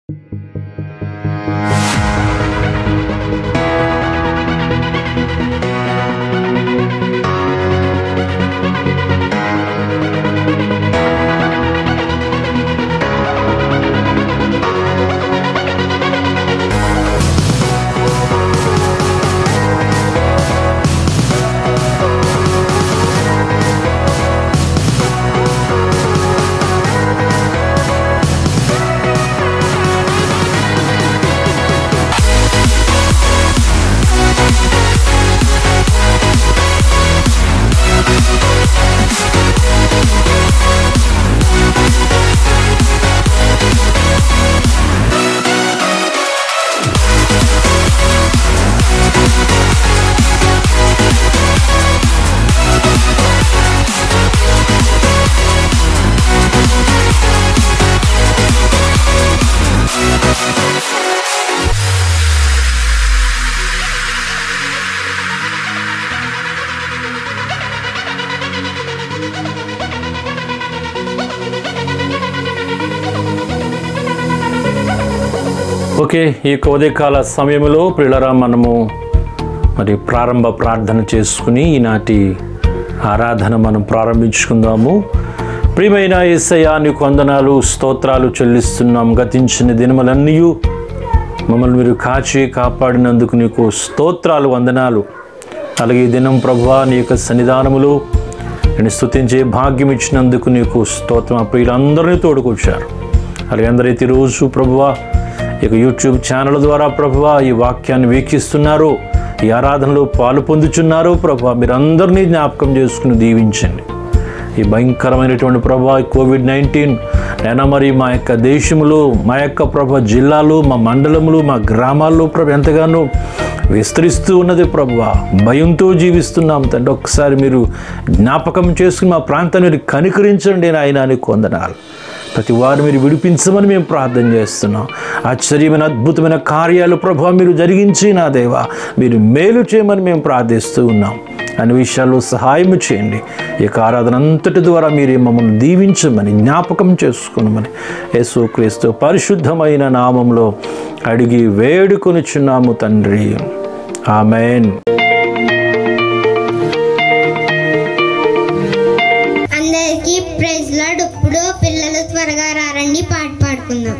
Okay, ఈ ఉదయకాల సమయంలో ప్రియులారా మనము మరి ప్రారంభ ప్రార్థన చేసుకుని ఈనాటి ఆరాధన మనం ప్రారంభించుకుందాము. ప్రియమైన యేసయ్యా, నీకు వందనాలు స్తోత్రాలు చెల్లిస్తున్నాం. గతించిన దినములన్నీ మమ్మల్ని మీరు కాచి కాపాడినందుకు నీకు స్తోత్రాలు, వందనాలు. అలాగే ఈ దినం ప్రభువా నీ యొక్క సన్నిధానములో నేను స్తుతించే భాగ్యం ఇచ్చినందుకు నీకు స్తోత్రం. ప్రియులందరినీ తోడుకొచ్చారు. అలాగే అందరైతే ఈరోజు ప్రభువా ఇక యూట్యూబ్ ఛానల్ ద్వారా ప్రభువా ఈ వాక్యాన్ని వీక్షిస్తున్నారు, ఈ ఆరాధనలో పాలు పొందుచున్నారు ప్రభువా, మీరందరినీ జ్ఞాపకం చేసుకుని దీవించండి. ఈ భయంకరమైనటువంటి ప్రభువా COVID-19 అయినా మరి మా యొక్క దేశంలో, మా యొక్క ప్రభువా జిల్లాలో, మా మండలములు, మా గ్రామాల్లో ప్రభు ఎంతగానో విస్తరిస్తూ ఉన్నది ప్రభువా. భయంతో జీవిస్తున్నాం తండ్రి. ఒక్కసారి మీరు జ్ఞాపకం చేసుకుని మా ప్రాంతాన్ని మీరు కనికరించండి నాయనా, నీకు వందనాలు. ప్రతి వారు మీరు విడిపించమని మేము ప్రార్థన చేస్తున్నాం. ఆశ్చర్యమైన అద్భుతమైన కార్యాలు ప్రభువా మీరు జరిగించి నా దేవా మీరు మేలు చేయమని మేము ప్రార్థిస్తూ ఉన్నాం. అన్ని విషయాల్లో సహాయం చేయండి. ఈ ఆరాధన అంతటి ద్వారా మీరు మమ్మల్ని దీవించమని జ్ఞాపకం చేసుకున్నామని యేసుక్రీస్తు పరిశుద్ధమైన నామంలో అడిగి వేడుకొనిచున్నాము తండ్రి, ఆమేన్. అందరికీ ప్రైజ్ లార్డ్. ఇప్పుడు పిల్లలు త్వరగా రారండి, పాట పాడుకుందాం.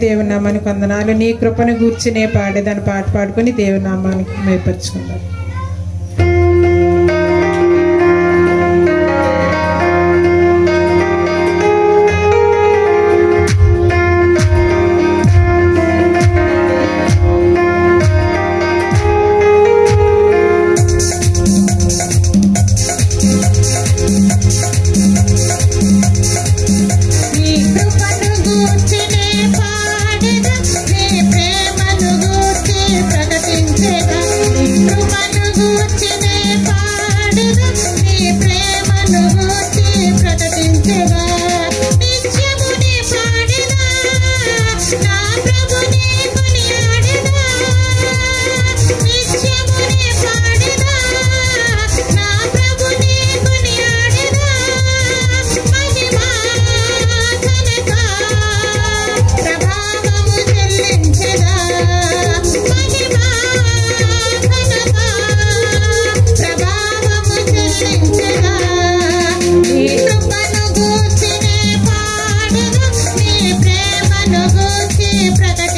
దేవుని నామానికి వందనాలు. నీ కృపను గూర్చి నే పాడేదాన్ని పాట పాడుకొని దేవుని నామానికి మేపరుచుకుందాం. ప్రకటించేదా ప్రకటి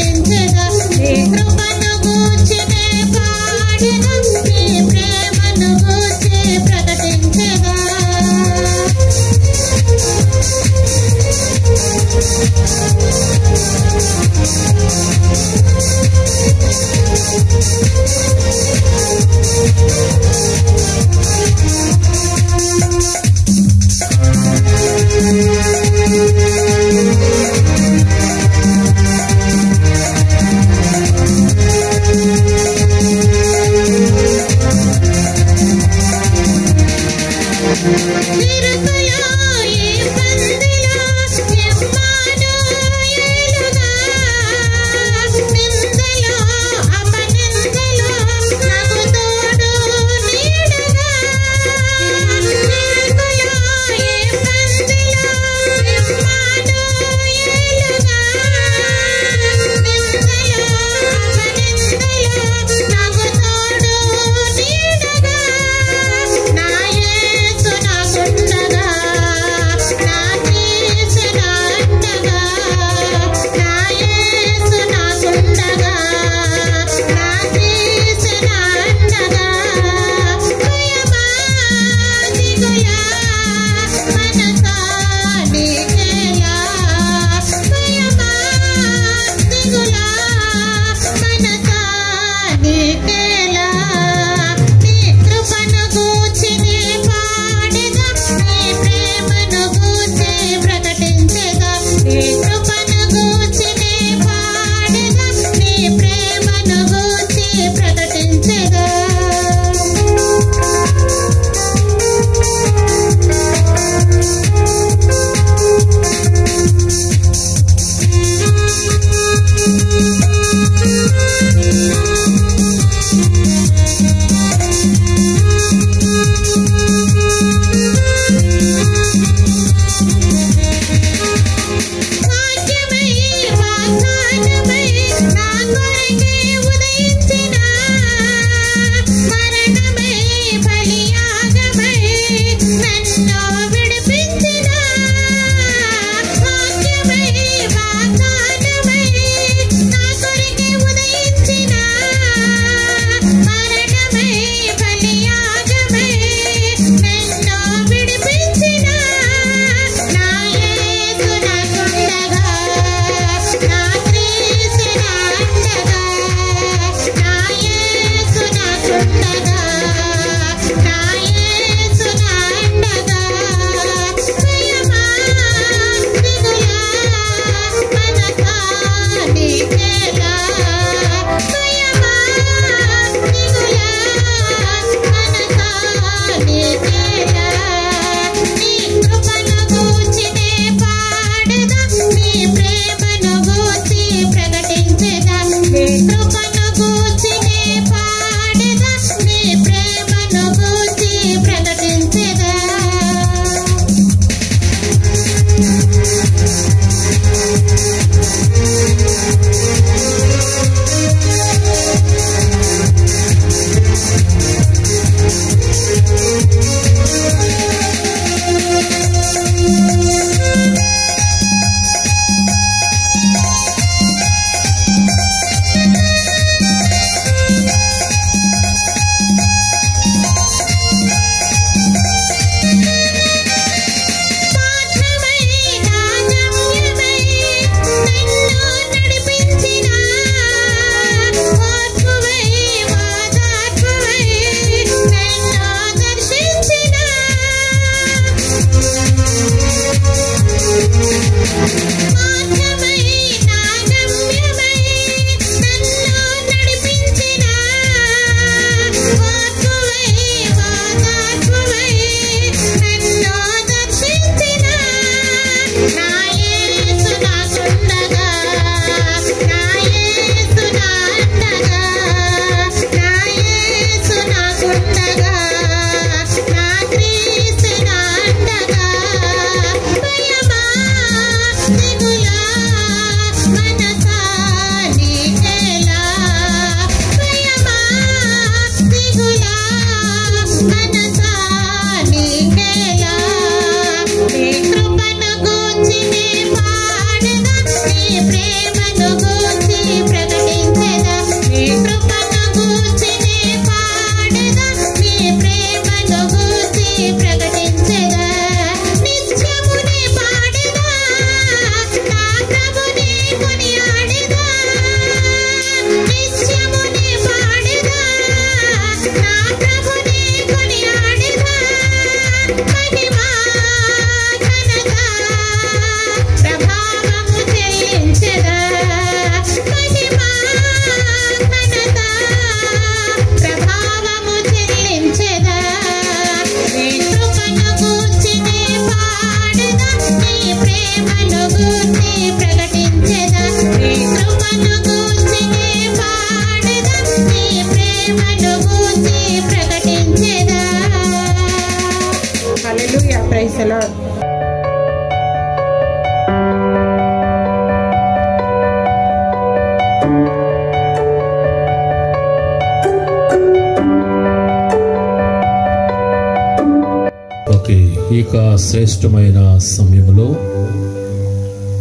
ఇక శ్రేష్టమైన సమయంలో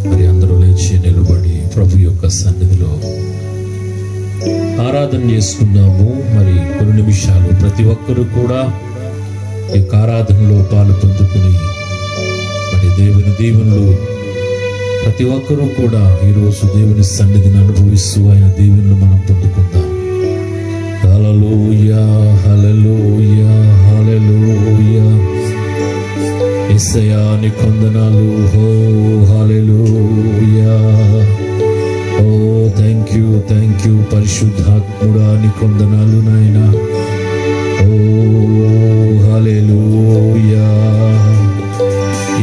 మరి అందరూ లేచి నిలబడి ప్రభు యొక్క సన్నిధిలో ఆరాధన చేసుకున్నాము. మరి కొన్ని నిమిషాలు ప్రతి ఒక్కరూ కూడా ఈ ఆరాధనలో పాలు పొందుకుని మరి దేవుని దీవెనలు ప్రతి ఒక్కరూ కూడా ఈరోజు దేవుని సన్నిధిని అనుభవిస్తూ ఆయన దీవెనలు మనం పొందుకుందాం. హల్లెలూయా హల్లెలూయా హల్లెలూయా. యేసయ్యా నీకు వందనాలు. హో హల్లెలూయా. ఓ థ్యాంక్ యూ పరిశుద్ధాత్ముడా నీకు వందనాలు నాయనా. ఓ హల్లెలూయా.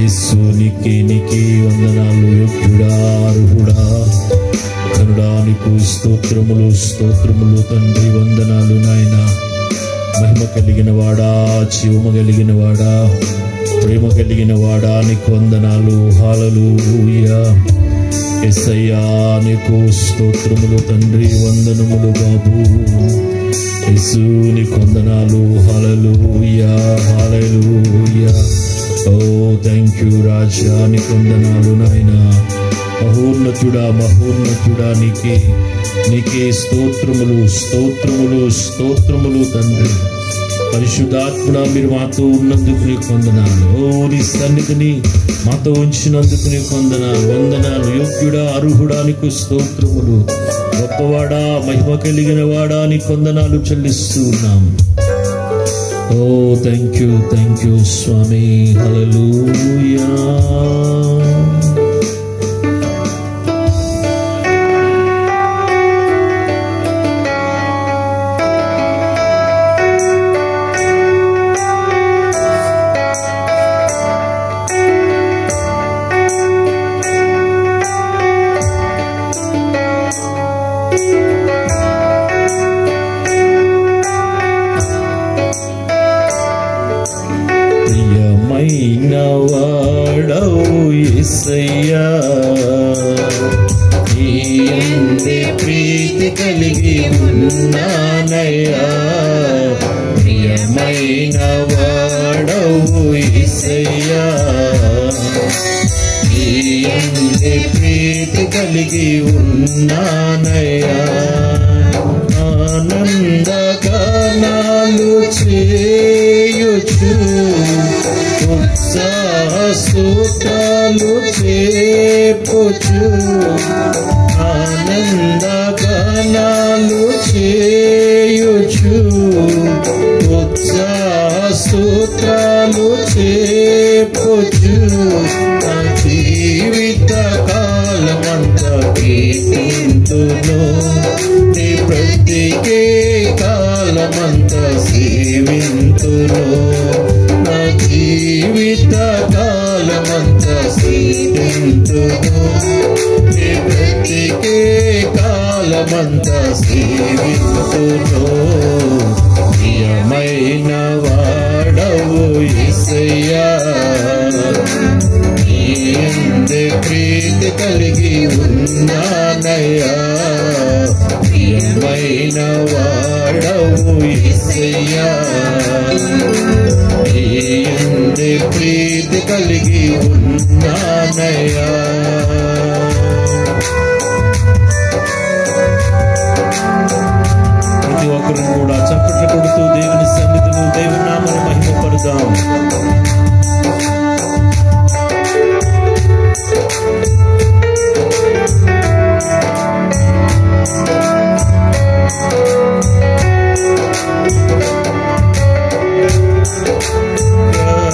యేసు నీకే వందనాలు. యోగ్యుడా అర్హుడా కరుడా నీకు స్తోత్రములు తండ్రి. వందనాలు నాయనా. మహిమ కలిగిన వాడా, జీవము కలిగిన వాడా, ప్రేమ కలిగిన వాడా నీకు వందనాలు. హల్లెలూయా. యేసయ్యా నీకు స్తోత్రములు తండ్రి. వందనములు బాబు. యేసు నీకు వందనాలు. హల్లెలూయా హల్లెలూయా. ఓ థ్యాంక్ యూ రాజా నీకు వందనాలు నాయనా. మహోన్నతుడా నీకే స్తోత్రములు తండ్రి. పరిశుద్ధాత్ముడా మీరు మాతో ఉన్నందుకు నీకు వందనాలు. ఓ నీ సన్నిధిని మాతో ఉంచినందుకు నీకు వందనాలు. యోగ్యుడా అర్హుడా నీకు స్తోత్రములు. గొప్పవాడా మహిమ కలిగిన వాడా నీకు వందనాలు చెల్లిస్తూ ఉన్నాం. ఓ థ్యాంక్ యూ స్వామి. హల్లెలూయా. వాడవు యేసయ్యా. నీ యందే ప్రీతి కలిగి ఉన్నానయ్యా. ప్రియమైన వాడవు యేసయ్యా. నీ యందే ప్రీతి కలిగి ఉన్నానయ్యా. ఆనందగానాలు చేయుచు స్తోత్రాలు చేపుచు. ఆనందగానాలు చేయుచు స్తోత్రాలు చేపుచు. నా జీవిత కాలమంతా కీర్తింతును. నీ ప్రతికే కాలమంతా సేవింతును. నా జీవిత కాలమంతా సేవింతును. నీ ప్రతికే కాలమంతా సేవింతును. ప్రియమైన వాడవు యేసయ్యా. నీ యందే ప్రీతి కలిగి ఉన్నానయ్యా. ప్రియమైన వాడవు యేసయ్యా. నీ యందే ప్రీతి కలిగి ఉన్నానయ్యా. ప్రతి ఒక్కరు కూడా చప్పట్లు కొడుతూ దేవుని సన్నిధిలో దేవుని నామమును మహిమపడదాం.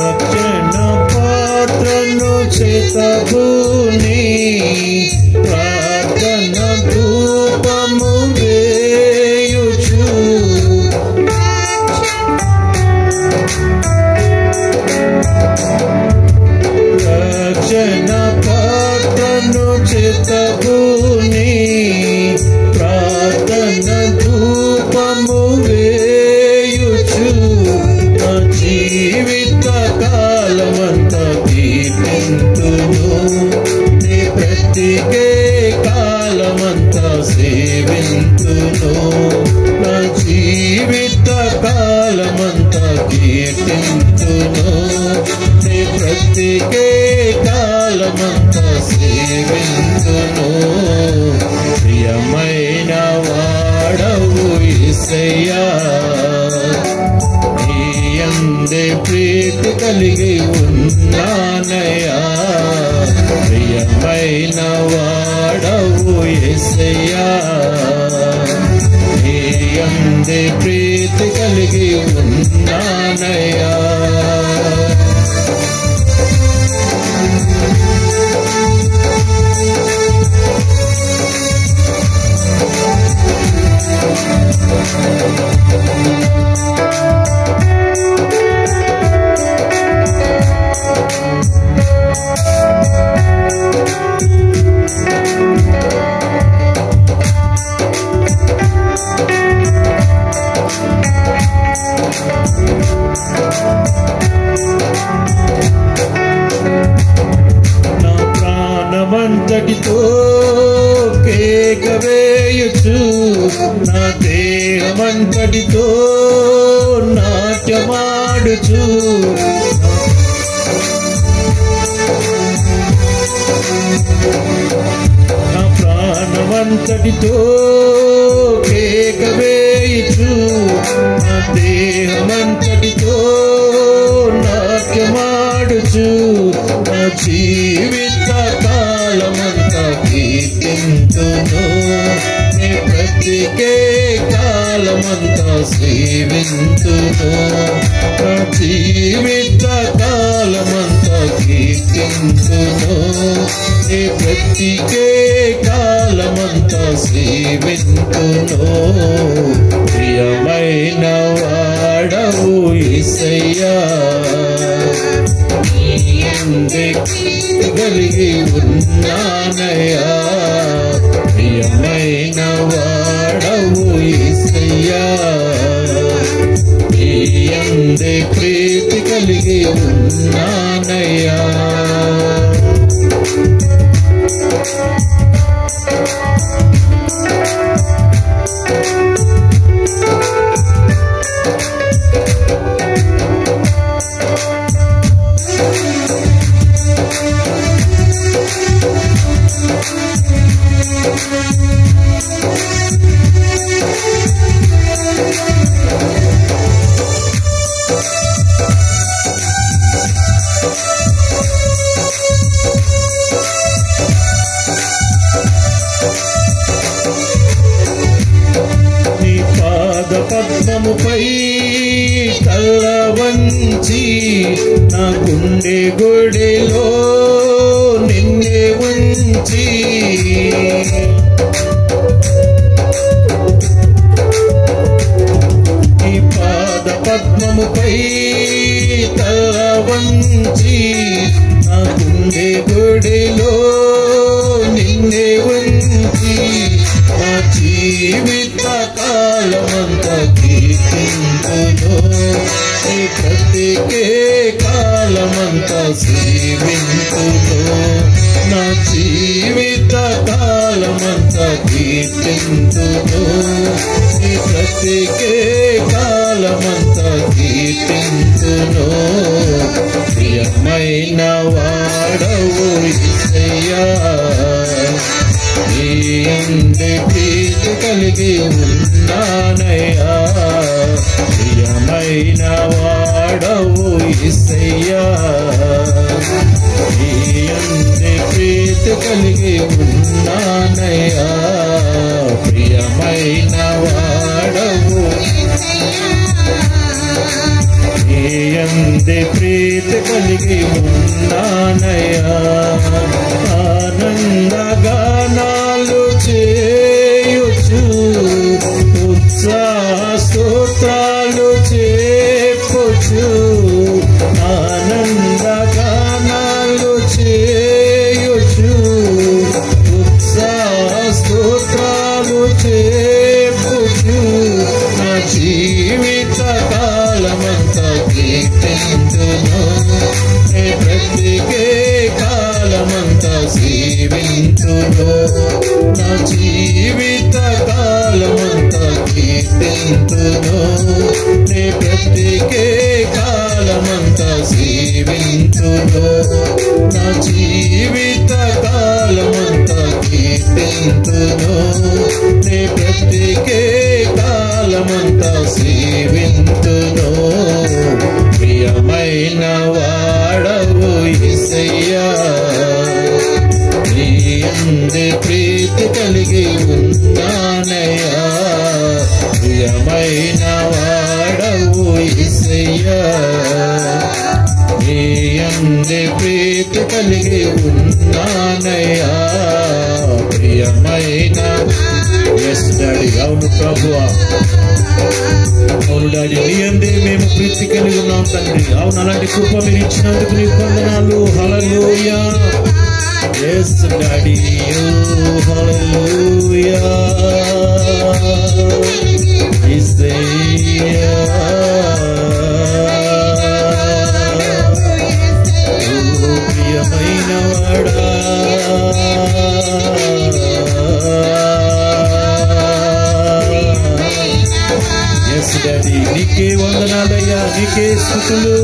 రక్షణ పాత్రను చేతబూని సేవింతును నా జీవిత కాలమంతా కీర్తింతును నీ ప్రతికే కాలమంతా సేవింతును ప్రియమైన వాడవు యేసయ్యా నీ యందే ప్రీతి కలిగి ఉన్నానయ్యా ప్రియమైన వాడవు యేసయ్యా నీ యందే ప్రీతి కలిగి ఉన్నానయ్యా నా ప్రాణమంతటితో కేక వేయుచు నా దేహమంతటితో నాట్యమాడుచు నా ప్రాణమంతటితో కేక వేయుచు నా దేహమంతటితో నాట్యమాడుచు నా జీవిత కాలమంతా కీర్తింతును నీ ప్రతికే కాలమంతా సేవింతును నా జీవిత కాలమంతా కీర్తింతును నీ ప్రతికే కాలమంతా సేవింతును ప్రియమైన వాడవు యేసయ్యా నీ యందే కలిగి ఉన్నానయ్యా ప్రియమైన వాడవు యేసయ్యా నీ యందే ప్రీతి కలిగి ఉన్నానయ్యా నీ పాద పద్మముపై తల వంచి నా గుండె గుడిలో నిన్నే ఉంచి నీ పాద పద్మముపై తల వంచి నా గుండె గుడిలో నిన్నే ఉంచి నా జీవిత కాలమంతా కీర్తింతును నీ ప్రతికే కాలమంతా సేవింతును నా జీవిత కాలమంతా కీర్తింతును నీ ప్రతికే కాలమంతా కీర్తింతును ప్రియమైన వాడవు యేసయ్యా నీ యందే ప్రీతి కలిగి ఉన్నానయ్యా ప్రియమైన వాడవు యేసయ్యా నీ యందే ప్రీతి కలిగి ఉన్నానయ్యా ప్రియమైన వాడవు నీ యందే ప్రీతి కలిగి ఉన్నానయ్యా ఆనందగానాలు చేయుచు ఉత్సాహ స్తోత్రాలు చెప్పుచు ఆనందగానాలు చేయుచు ఉత్సాహ స్తోత్రాలు చెప్పుచు నా జీవిత కాలమంతా కీర్తింతును నీ ప్రతికే కాలమంతా సేవింతును నా జీవిత కీర్తింతును నీ బ్రతికే కాలమంతా సేవింతును నా జీవిత కాలమంతా కీర్తింతును నీ బ్రతికే కాలమంతా సేవింతును ప్రియమైన వాడవు యేసయ్యా నీ యందు ప్రీతి కలిగి ఉన్నానయ్యా ప్రియమైన వాడవు యేసయ్యా నీ యందు ప్రీతి కలిగి ఉన్నానయ్యా ప్రియమైన ఎస్ డాడీ అవును ప్రభువా అవును డాడీ నీ యందే మేము ప్రీతి కలిగి ఉన్నాం తండ్రి అవును అలాంటి కృప మీరు ఇచ్చినందుకు నీకు వందనాలు హల్లెలూయా ఎస్ డాడీ హల్లెలూయా యేసయ్యా ప్రియమైన వాడా ఎస్ డాడీ నీకే వందనాలయ్యా నీకే స్తుతులు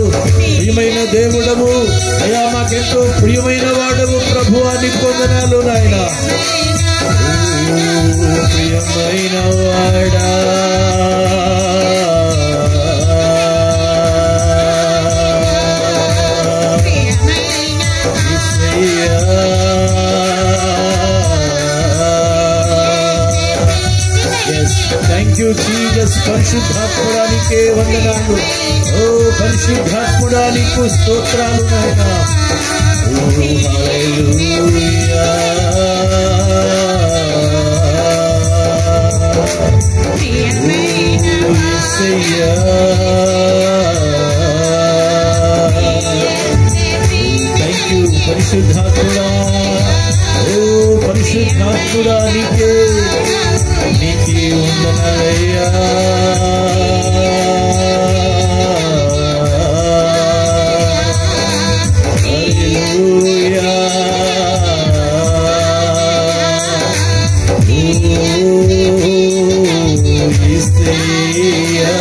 ప్రియమైన దేవుడము అయ్యా మాకెంతో ప్రియమైన వాడవు ప్రభువా నీకు వందనాలు నాయనా ప్రియమైన వాడా థ్యాంక్ యూ జీసస్ పరిశుద్ధాత్ముడానికే వందనాలు ఓ పరిశుద్ధాత్ముడా నీకు స్తోత్రాలు నాయనా ఓ హల్లెలూయా యేసయ్యా థ్యాంక్ యూ పరిశుద్ధాత్ముడా ఓ పరిశుద్ధాత్ముడా నీకే నీకే వందనాలయ్యా హల్లెలూయా ఓ యేసయ్యా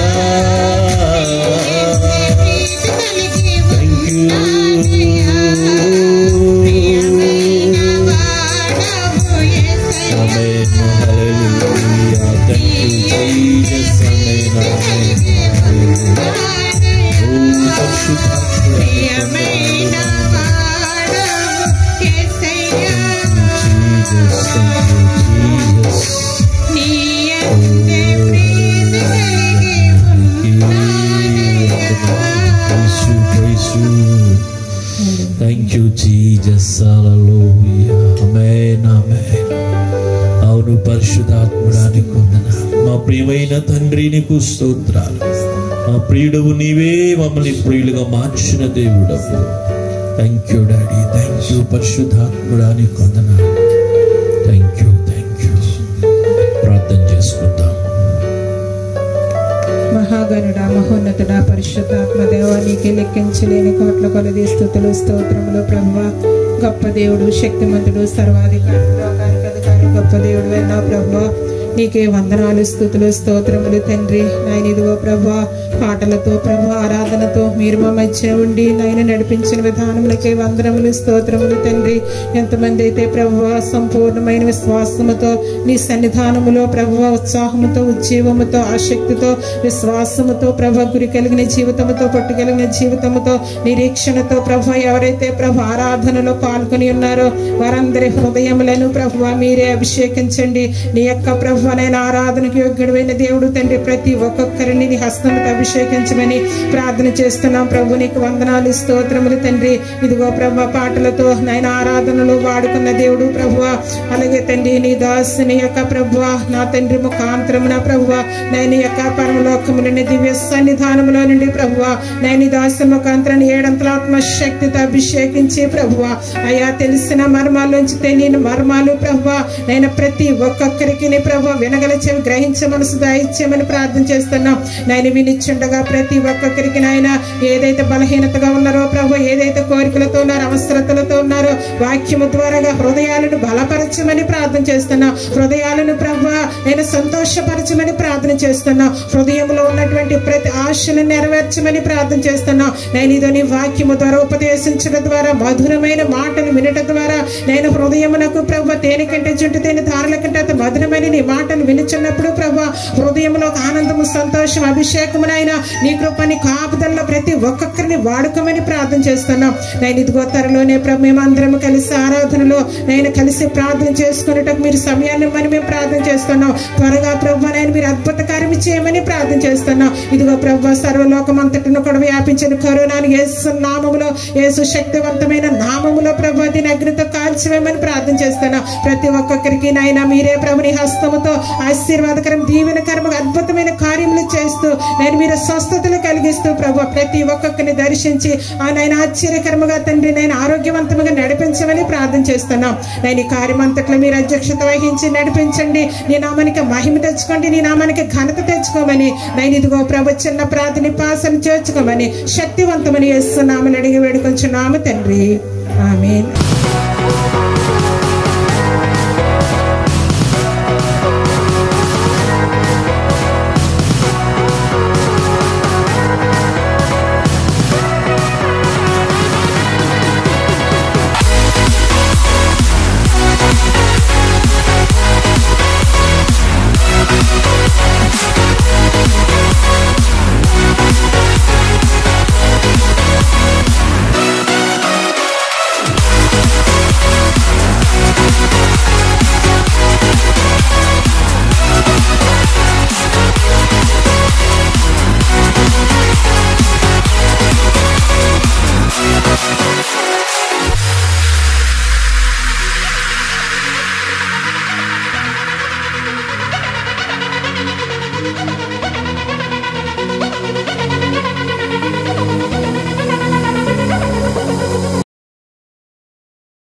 thank you Amen. Hallelujah. Thank you, Jesus. Amen. Amen. Oh, పరిశుద్ధాత్ముడా Jesus. Thank you, Jesus. Praise you. Thank you, Jesus. Hallelujah. Amen. Amen. అవును పరిశుద్ధాత్ముడానికి వందనాలు మా ప్రియమైన తండ్రి నీకు స్తోత్రాలు మా ప్రియుడవు నీవే మమ్మల్ని ప్రియులుగా మార్చిన దేవుడవు thank you daddy thank you పరిశుద్ధాత్ముడానికి వందనాలు థ్యాంక్ యూ ప్రార్థన చేసుకుందాం మహాగణుడా మహోన్నతుడా పరిశుద్ధాత్మ దేవా నీకే లెక్కించలేని కోట్ల కొలది స్తుతులు స్తోత్రములు ప్రభువా గొప్ప దేవుడు శక్తిమంతుడు సర్వాధికారి లోకానికి అధికారి గొప్ప దేవుడు అయినా ప్రభువా నీకే వందనాలు స్తుతులు స్తోత్రములు తండ్రి నాయన ఇదిగో ప్రభువా పాటలతో ప్రభు ఆరాధనతో మీరు మా మధ్య ఉండి నాయన నడిపించిన విధానములకే వందనములు స్తోత్రములు తండ్రి ఎంతమంది అయితే ప్రభువా సంపూర్ణమైన విశ్వాసముతో నీ సన్నిధానములో ప్రభువా ఉత్సాహముతో ఉజ్జీవముతో ఆసక్తితో విశ్వాసముతో ప్రభు గురి కలిగిన జీవితముతో పట్టుకలిగిన జీవితముతో నిరీక్షణతో ప్రభు ఎవరైతే ప్రభు ఆరాధనలో పాల్గొని ఉన్నారో వారందరి హృదయములను ప్రభువా మీరే అభిషేకించండి నీ యొక్క ప్రభువనైన ఆరాధనకు యోగ్యుడైన దేవుడు తండ్రి ప్రతి ఒక్కొక్కరిని నీ హస్తముతో అభిషేకించమని ప్రార్థన చేస్తున్నాం ప్రభు నీకు వందనాలు స్తోత్రములు తండ్రి ఇదిగో ప్రభు పాటలతో నాయన ఆరాధనలో వాడుకున్న దేవుడు ప్రభువా అలాగే తండ్రి నీ దాసుని యొక్క ప్రభువా నా తండ్రి ముఖాంతరమున ప్రభువా నైని యొక్క పరమలోకములని దివ్య సన్నిధానములో నుండి ప్రభువా నైని దాసు ముఖాంతరం ఏడంతల ఆత్మశక్తితో అభిషేకించి ప్రభువా అయా తెలిసిన మర్మాల్లోంచి తెలియని మర్మాలు ప్రభువా నైనా ప్రతి ఒక్కొక్కరికి ప్రభువా వినగల చెవి గ్రహించ మనసు దాయిచ్యమని ప్రార్థన చేస్తున్నాం నాయన వినిచ్చుండగా ప్రతి ఒక్కొక్కరికి నాయన ఏదైతే బలహీనతగా ఉన్నారో ప్రభు ఏదైతే కోరికలతో ఉన్నారో అవసరతలతో ఉన్నారో వాక్యము ద్వారా హృదయాలను బలపరచమని ప్రార్థన చేస్తున్నాం హృదయాలను ప్రభువా నేను సంతోషపరచమని ప్రార్థన చేస్తున్నా. హృదయంలో ఉన్నటువంటి ప్రతి ఆశను నెరవేర్చమని ప్రార్థన చేస్తున్నా. నేను ఇదో నీ వాక్యము ద్వారా ఉపదేశించడం ద్వారా, మధురమైన మాటలు వినటం ద్వారా, నేను హృదయమునకు ప్రభు తేనె కంటే జుంటు తేనె ధారల కంటే అంత మధురమైన నీ మాటలు వినుచున్నప్పుడు ప్రభు హృదయంలో ఒక ఆనందము, సంతోషం, అభిషేకమునైనా నీ కృపని కాపుదల్లో ప్రతి ఒక్కొక్కరిని వాడుకోమని ప్రార్థన చేస్తున్నాం. నేను ఇదిగో త్వరలోనే ప్రభు మేమందరం కలిసి ఆరాధనలో నేను కలిసి ప్రార్థన చేసుకునేటప్పుడు మీరు సమయాన్ని ఇవ్వమని మేము ప్రార్థన చేస్తున్నాం. త్వరగా ప్రభు నేను మీరు అద్భుత కార్యం చేయమని ప్రార్థన చేస్తున్నాం. ఇదిగో ప్రభు సర్వలోకం అంతటిని కూడా వ్యాపించిన కరోనాను యేసు నామములో, యేసు శక్తివంతమైన నామములో ప్రభు దీని అగ్నితో కాల్చివేయమని ప్రార్థన చేస్తున్నాం. ప్రతి ఒక్కొక్కరికి నాయన మీరే ప్రభుని హస్తముతో ఆశీర్వాదకరం, దీవెనకరముగా అద్భుతమైన కార్యములు చేస్తూ నేను మీరు స్వస్థతలు కలిగిస్తూ ప్రభు ప్రతి ఒక్కొక్కరిని దర్శించి ఆయన ఆశ్చర్యకరముగా తండ్రి నేను ఆరోగ్యవంతంగా నడిపించమని ప్రార్థన చేస్తున్నాం. నేను ఈ కార్యం అంతట్లో మీరు అధ్యక్షత వహించి నడిపించండి. నీ నామానికి మహిమ తెచ్చుకోండి, నీ నామానికి ఘనత తెచ్చుకోమని నేను ఇదిగో ప్రభు చిన్న ప్రార్థన పాసన చేర్చుకోమని శక్తివంతమని యేసునామమున అడిగి వేడుకొంచున్నాము తండ్రి. ఆమేన్.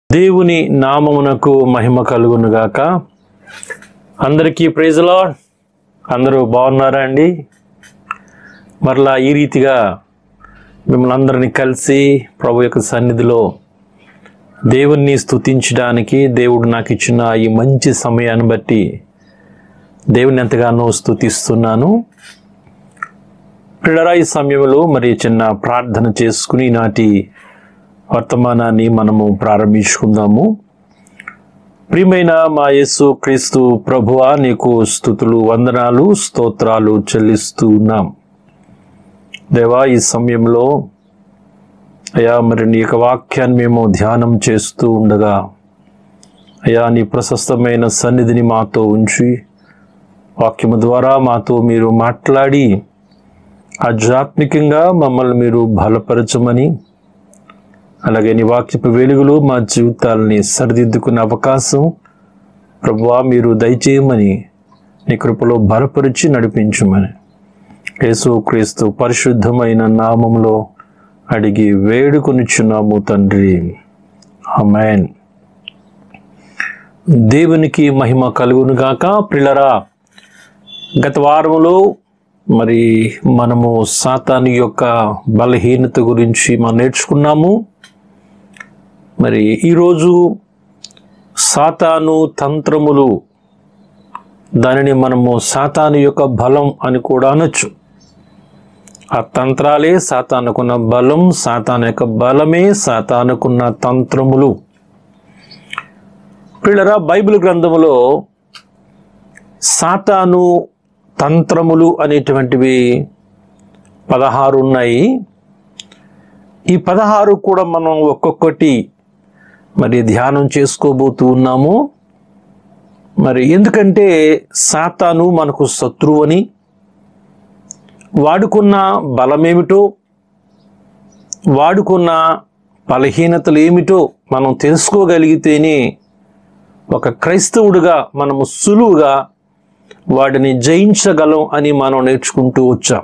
దేవుని నామమునకు మహిమ కలుగునుగాక. అందరికీ ప్రైజ్ లార్డ్. అందరూ బాగున్నారా అండి? మరలా ఈ రీతిగా మిమ్మల్ని అందరినీ కలిసి ప్రభు యొక్క సన్నిధిలో దేవుణ్ణి స్తుతించడానికి దేవుడు నాకు ఇచ్చిన ఈ మంచి సమయాన్ని బట్టి దేవుని ఎంతగానో స్తుతిస్తున్నాను. ప్రియులారా, ఈ సమయంలో మరి చిన్న ప్రార్థన చేసుకుని నాటి వర్తమానాన్ని మనము ప్రారంభించుకుందాము. ప్రియమైన మా యేసు క్రీస్తు ప్రభువా, నీకు స్తుతులు, వందనాలు, స్తోత్రాలు చెల్లిస్తూ ఉన్నాం. దేవా, ఈ సమయంలో అయ్యా మరి నీ యొక్క వాక్యాన్ని మేము ధ్యానం చేస్తూ ఉండగా అయ్యా నీ ప్రశస్తమైన సన్నిధిని మాతో ఉంచి వాక్యము ద్వారా మాతో మీరు మాట్లాడి ఆధ్యాత్మికంగా మమ్మల్ని మీరు బలపరచమని, అలాగే నీ వాక్యపు వెలుగులో మా జీవితాలని సరిదిద్దుకునే అవకాశం ప్రభువా మీరు దయచేయమని, నీ కృపలో బలపరిచి నడిపించమని యేసు క్రీస్తు పరిశుద్ధమైన నామములో అడిగి వేడుకొనిచున్నాము తండ్రి. ఆమేన్. దేవునికి మహిమ కలుగునుగాక. ప్రియులారా, గత వారములో మరి మనము సాతాను యొక్క బలహీనత గురించి మనం నేర్చుకున్నాము. మరి ఈరోజు సాతాను తంత్రములు, దానిని మనము సాతాను యొక్క బలం అని కూడా అనొచ్చు. ఆ తంత్రాలే సాతానుకున్న బలం, సాతాను యొక్క బలమే సాతానుకున్న తంత్రములు. ప్రియులారా, బైబిల్ గ్రంథములో సాతాను తంత్రములు అనేటువంటివి 16 ఉన్నాయి. ఈ 16 కూడా మనం ఒక్కొక్కటి మరి ధ్యానం చేసుకోబోతూ ఉన్నాము. మరి ఎందుకంటే సాతాను మనకు శత్రువు అని, వాడుకున్న బలమేమిటో, వాడుకున్న బలహీనతలు ఏమిటో మనం తెలుసుకోగలిగితేనే ఒక క్రైస్తవుడిగా మనము సులువుగా వాటిని జయించగలం అని మనం నేర్చుకుంటూ వచ్చాం.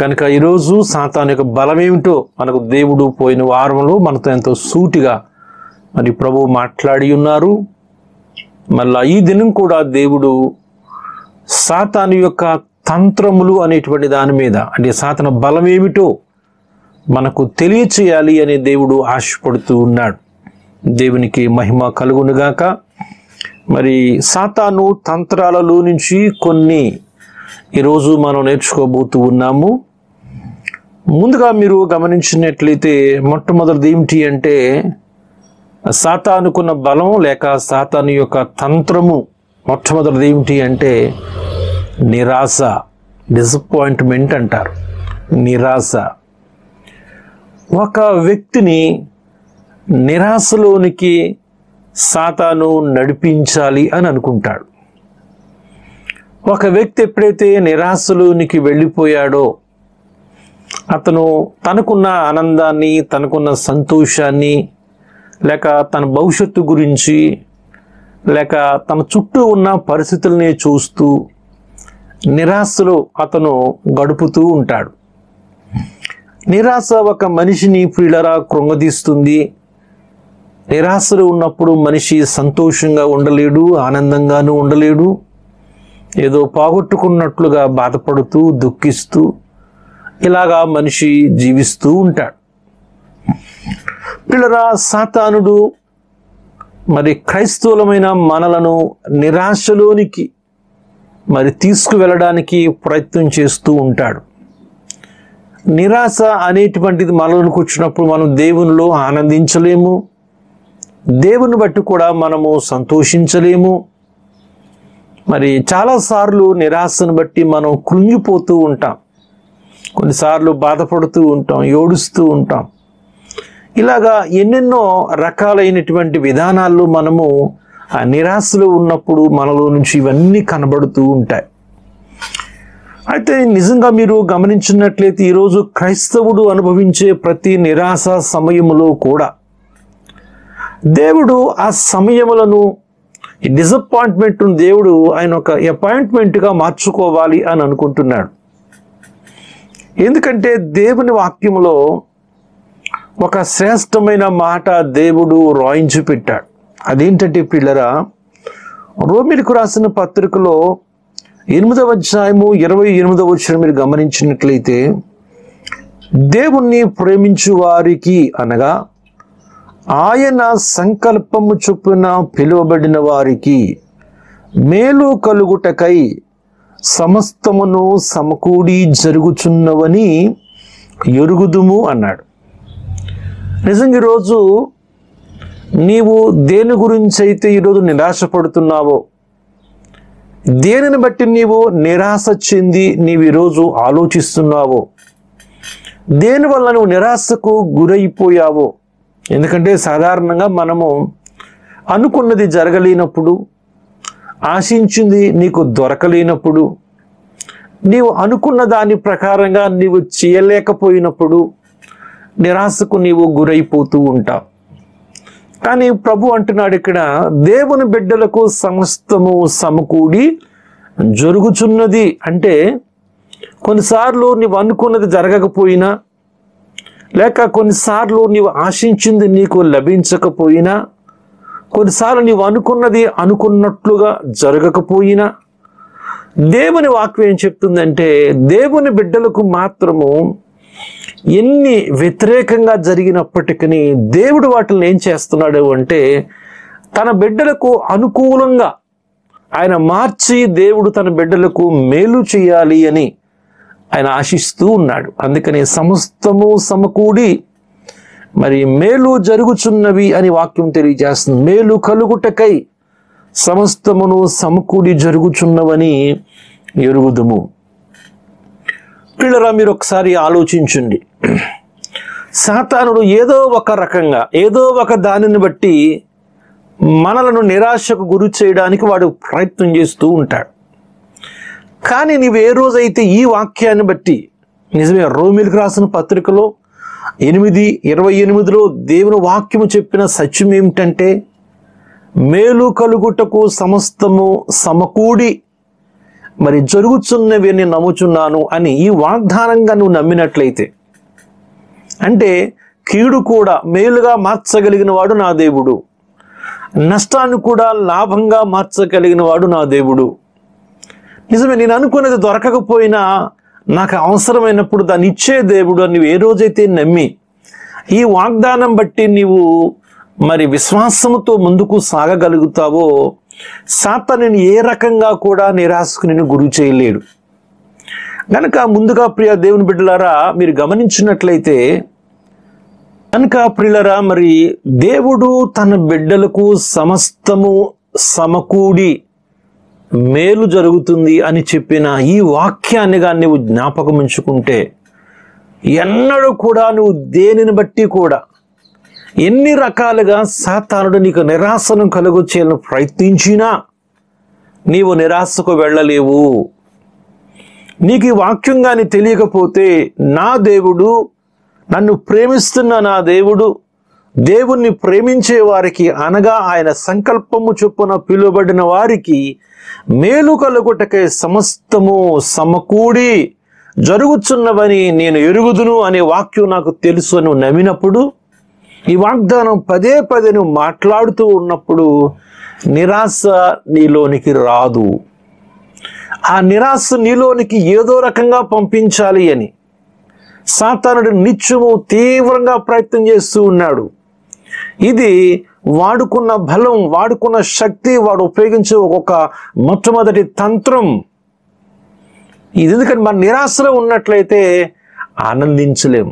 కనుక ఈరోజు సాతాను యొక్క బలం ఏమిటో మనకు దేవుడు పోయిన వారంలో మనతో ఎంతో సూటిగా మరి ప్రభువు మాట్లాడి ఉన్నారు. మళ్ళా ఈ దినం కూడా దేవుడు సాతాను యొక్క తంత్రములు అనేటువంటి దాని మీద, అంటే సాతాను బలం ఏమిటో మనకు తెలియచేయాలి అని దేవుడు ఆశపడుతూ ఉన్నాడు. దేవునికి మహిమ కలుగునుగాక. మరి సాతాను తంత్రాలలో నుంచి కొన్ని ఈరోజు మనం నేర్చుకోబోతూ ఉన్నాము. ముందుగా మీరు గమనించినట్లయితే మొట్టమొదటిది ఏమిటి అంటే సాతానుకున్న బలం లేక సాతాను యొక్క తంత్రము. మొట్టమొదటిది ఏమిటి అంటే నిరాశ, డిసప్పాయింట్మెంట్ అంటారు. నిరాశ ఒక వ్యక్తిని నిరాశలోనికి సాతాను నడిపించాలి అని అనుకుంటాడు. ఒక వ్యక్తి ఎప్పుడైతే నిరాశలోనికి వెళ్ళిపోయాడో అతను తనకున్న ఆనందాన్ని, తనకున్న సంతోషాన్ని, లేక తన భవిష్యత్తు గురించి, లేక తన చుట్టూ ఉన్న పరిస్థితుల్ని చూస్తూ నిరాశలో అతను గడుపుతూ ఉంటాడు. నిరాశ ఒక మనిషిని ప్రియులరా కృంగదీస్తుంది. నిరాశలో ఉన్నప్పుడు మనిషి సంతోషంగా ఉండలేడు, ఆనందంగానూ ఉండలేడు. ఏదో పోగొట్టుకున్నట్లుగా బాధపడుతూ దుఃఖిస్తూ ఇలాగా మనిషి జీవిస్తూ ఉంటాడు. ప్రియులరా, సాతానుడు మరి క్రైస్తవులమైన మనలను నిరాశలోనికి మరి తీసుకువెళ్ళడానికి ప్రయత్నం చేస్తూ ఉంటాడు. నిరాశ అనేటువంటిది మనలోకి వచ్చినప్పుడు మనం దేవునిలో ఆనందించలేము, దేవుని బట్టి కూడా మనము సంతోషించలేము. మరి చాలాసార్లు నిరాశను బట్టి మనం కృంగిపోతూ ఉంటాం, కొన్నిసార్లు బాధపడుతూ ఉంటాం, ఏడుస్తూ ఉంటాం. ఇలాగా ఎన్నెన్నో రకాలైనటువంటి విధానాల్లో మనము ఆ నిరాశలో ఉన్నప్పుడు మనలో నుంచి ఇవన్నీ కనబడుతూ ఉంటాయి. అయితే నిజంగా మీరు గమనించినట్లయితే ఈరోజు క్రైస్తవుడు అనుభవించే ప్రతి నిరాశ సమయములో కూడా దేవుడు ఆ సమయములను, ఈ డిసప్పాయింట్మెంట్ను దేవుడు ఆయన ఒక అపాయింట్మెంట్గా మార్చుకోవాలి అని అనుకుంటున్నాడు. ఎందుకంటే దేవుని వాక్యములో ఒక శ్రేష్టమైన మాట దేవుడు రాయించి పెట్టాడు. అదేంటంటే పిల్లరా, రోమీయులకు రాసిన పత్రికలో 8వ అధ్యాయము 28వ వచనం మీరు గమనించినట్లయితే, దేవుణ్ణి ప్రేమించు వారికి అనగా ఆయన సంకల్పము చొప్పున పిలువబడిన వారికి మేలు కలుగుటకై సమస్తమును సమకూడి జరుగుచున్నవని ఎరుగుదుము అన్నాడు. నిజంగా ఈరోజు నీవు దేని గురించి అయితే ఈరోజు నిరాశపడుతున్నావో, దేనిని బట్టి నీవు నిరాశ చెంది నీవు ఈరోజు ఆలోచిస్తున్నావో, దేనివల్ల నువ్వు నిరాశకు గురైపోయావో. ఎందుకంటే సాధారణంగా మనము అనుకున్నది జరగలేనప్పుడు, ఆశించింది నీకు దొరకలేనప్పుడు, నీవు అనుకున్న దాని ప్రకారంగా నీవు చేయలేకపోయినప్పుడు నిరాశకు నీవు గురైపోతూ ఉంటావు. కానీ ప్రభు అంటున్నాడు ఇక్కడ, దేవుని బిడ్డలకు సమస్తము సమకూడి జరుగుచున్నది. అంటే కొన్నిసార్లు నీవు అనుకున్నది జరగకపోయినా, లేక కొన్నిసార్లు నీవు ఆశించింది నీకు లభించకపోయినా, కొన్నిసార్లు నీవు అనుకున్నది అనుకున్నట్లుగా జరగకపోయినా, దేవుని వాక్యం ఏం చెప్తుందంటే దేవుని బిడ్డలకు మాత్రము ఎన్ని వ్యతిరేకంగా జరిగినప్పటికీ దేవుడు వాటిని ఏం చేస్తున్నాడు అంటే తన బిడ్డలకు అనుకూలంగా ఆయన మార్చి దేవుడు తన బిడ్డలకు మేలు చేయాలి అని ఆయన ఆశిస్తూ ఉన్నాడు. అందుకని సమస్తము సమకూడి మరి మేలు జరుగుచున్నవి అని వాక్యం తెలియజేస్తుంది. మేలు కలుగుటకై సమస్తమును సమకూడి జరుగుచున్నవని ఎరుగుదుము. పిల్లరా, మీరు ఒకసారి ఆలోచించండి. సాతానుడు ఏదో ఒక రకంగా, ఏదో ఒక దానిని బట్టి మనలను నిరాశకు గురి చేయడానికి వాడు ప్రయత్నం చేస్తూ ఉంటాడు. కానీ నీవు ఏ రోజైతే ఈ వాక్యాన్ని బట్టి, నిజమే రోమీయులకు రాసిన పత్రికలో 8:28లో దేవుని వాక్యము చెప్పిన సత్యం ఏమిటంటే మేలు కలుగుటకు సమస్తము సమకూడి మరి జరుగుతున్నవి అని నమ్ముచున్నాను అని ఈ వాగ్దానంగా నువ్వు నమ్మినట్లయితే, అంటే కీడు కూడా మేలుగా మార్చగలిగిన వాడు నా దేవుడు, నష్టాన్ని కూడా లాభంగా మార్చగలిగిన వాడు నా దేవుడు. నిజమే, నేను అనుకున్నది దొరకకపోయినా నాకు అవసరమైనప్పుడు దాన్ని ఇచ్చే దేవుడు అని నువ్వు ఏ రోజైతే నమ్మి ఈ వాగ్దానం బట్టి నీవు మరి విశ్వాసముతో ముందుకు సాగగలుగుతావో సాతానుని ఏ రకంగా కూడా నిరాశకు నిన్ను గురి చేయలేడు. కనుక ముందుగా ప్రియ దేవుని బిడ్డలారా మీరు గమనించినట్లయితే కనుక ప్రియులరా, మరి దేవుడు తన బిడ్డలకు సమస్తము సమకూడి మేలు జరుగుతుంది అని చెప్పిన ఈ వాక్యాన్నిగా నువ్వు జ్ఞాపకం ఉంచుకుంటే ఎన్నడూ కూడా నువ్వు దేనిని బట్టి కూడా ఎన్ని రకాలుగా సాతానుడు నీకు నిరాశను కలుగొచ్చేయాలని ప్రయత్నించినా నీవు నిరాశకు వెళ్ళలేవు. నీకు ఈ వాక్యం కానీ తెలియకపోతే నా దేవుడు, నన్ను ప్రేమిస్తున్న నా దేవుడు, దేవుణ్ణి ప్రేమించే వారికి అనగా ఆయన సంకల్పము చొప్పున పిలువబడిన వారికి మేలు కలుగుటకై సమస్తము సమకూడి జరుగుతున్నవని నేను ఎరుగుదును అనే వాక్యం నాకు తెలుసు అని నువ్వు నమ్మినప్పుడు, ఈ వాగ్దానం పదే పదే నువ్వు మాట్లాడుతూ ఉన్నప్పుడు నిరాశ నీలోనికి రాదు. ఆ నిరాశ నీలోనికి ఏదో రకంగా పంపించాలి అని సాతానుడు నిత్యము తీవ్రంగా ప్రయత్నం చేస్తూ ఉన్నాడు. ఇది వాడుకున్న బలం, వాడుకున్న శక్తి, వాడు ఉపయోగించే ఒక మొట్టమొదటి తంత్రం ఇది. ఎందుకంటే మన నిరాశలో ఉన్నట్లయితే ఆనందించలేం,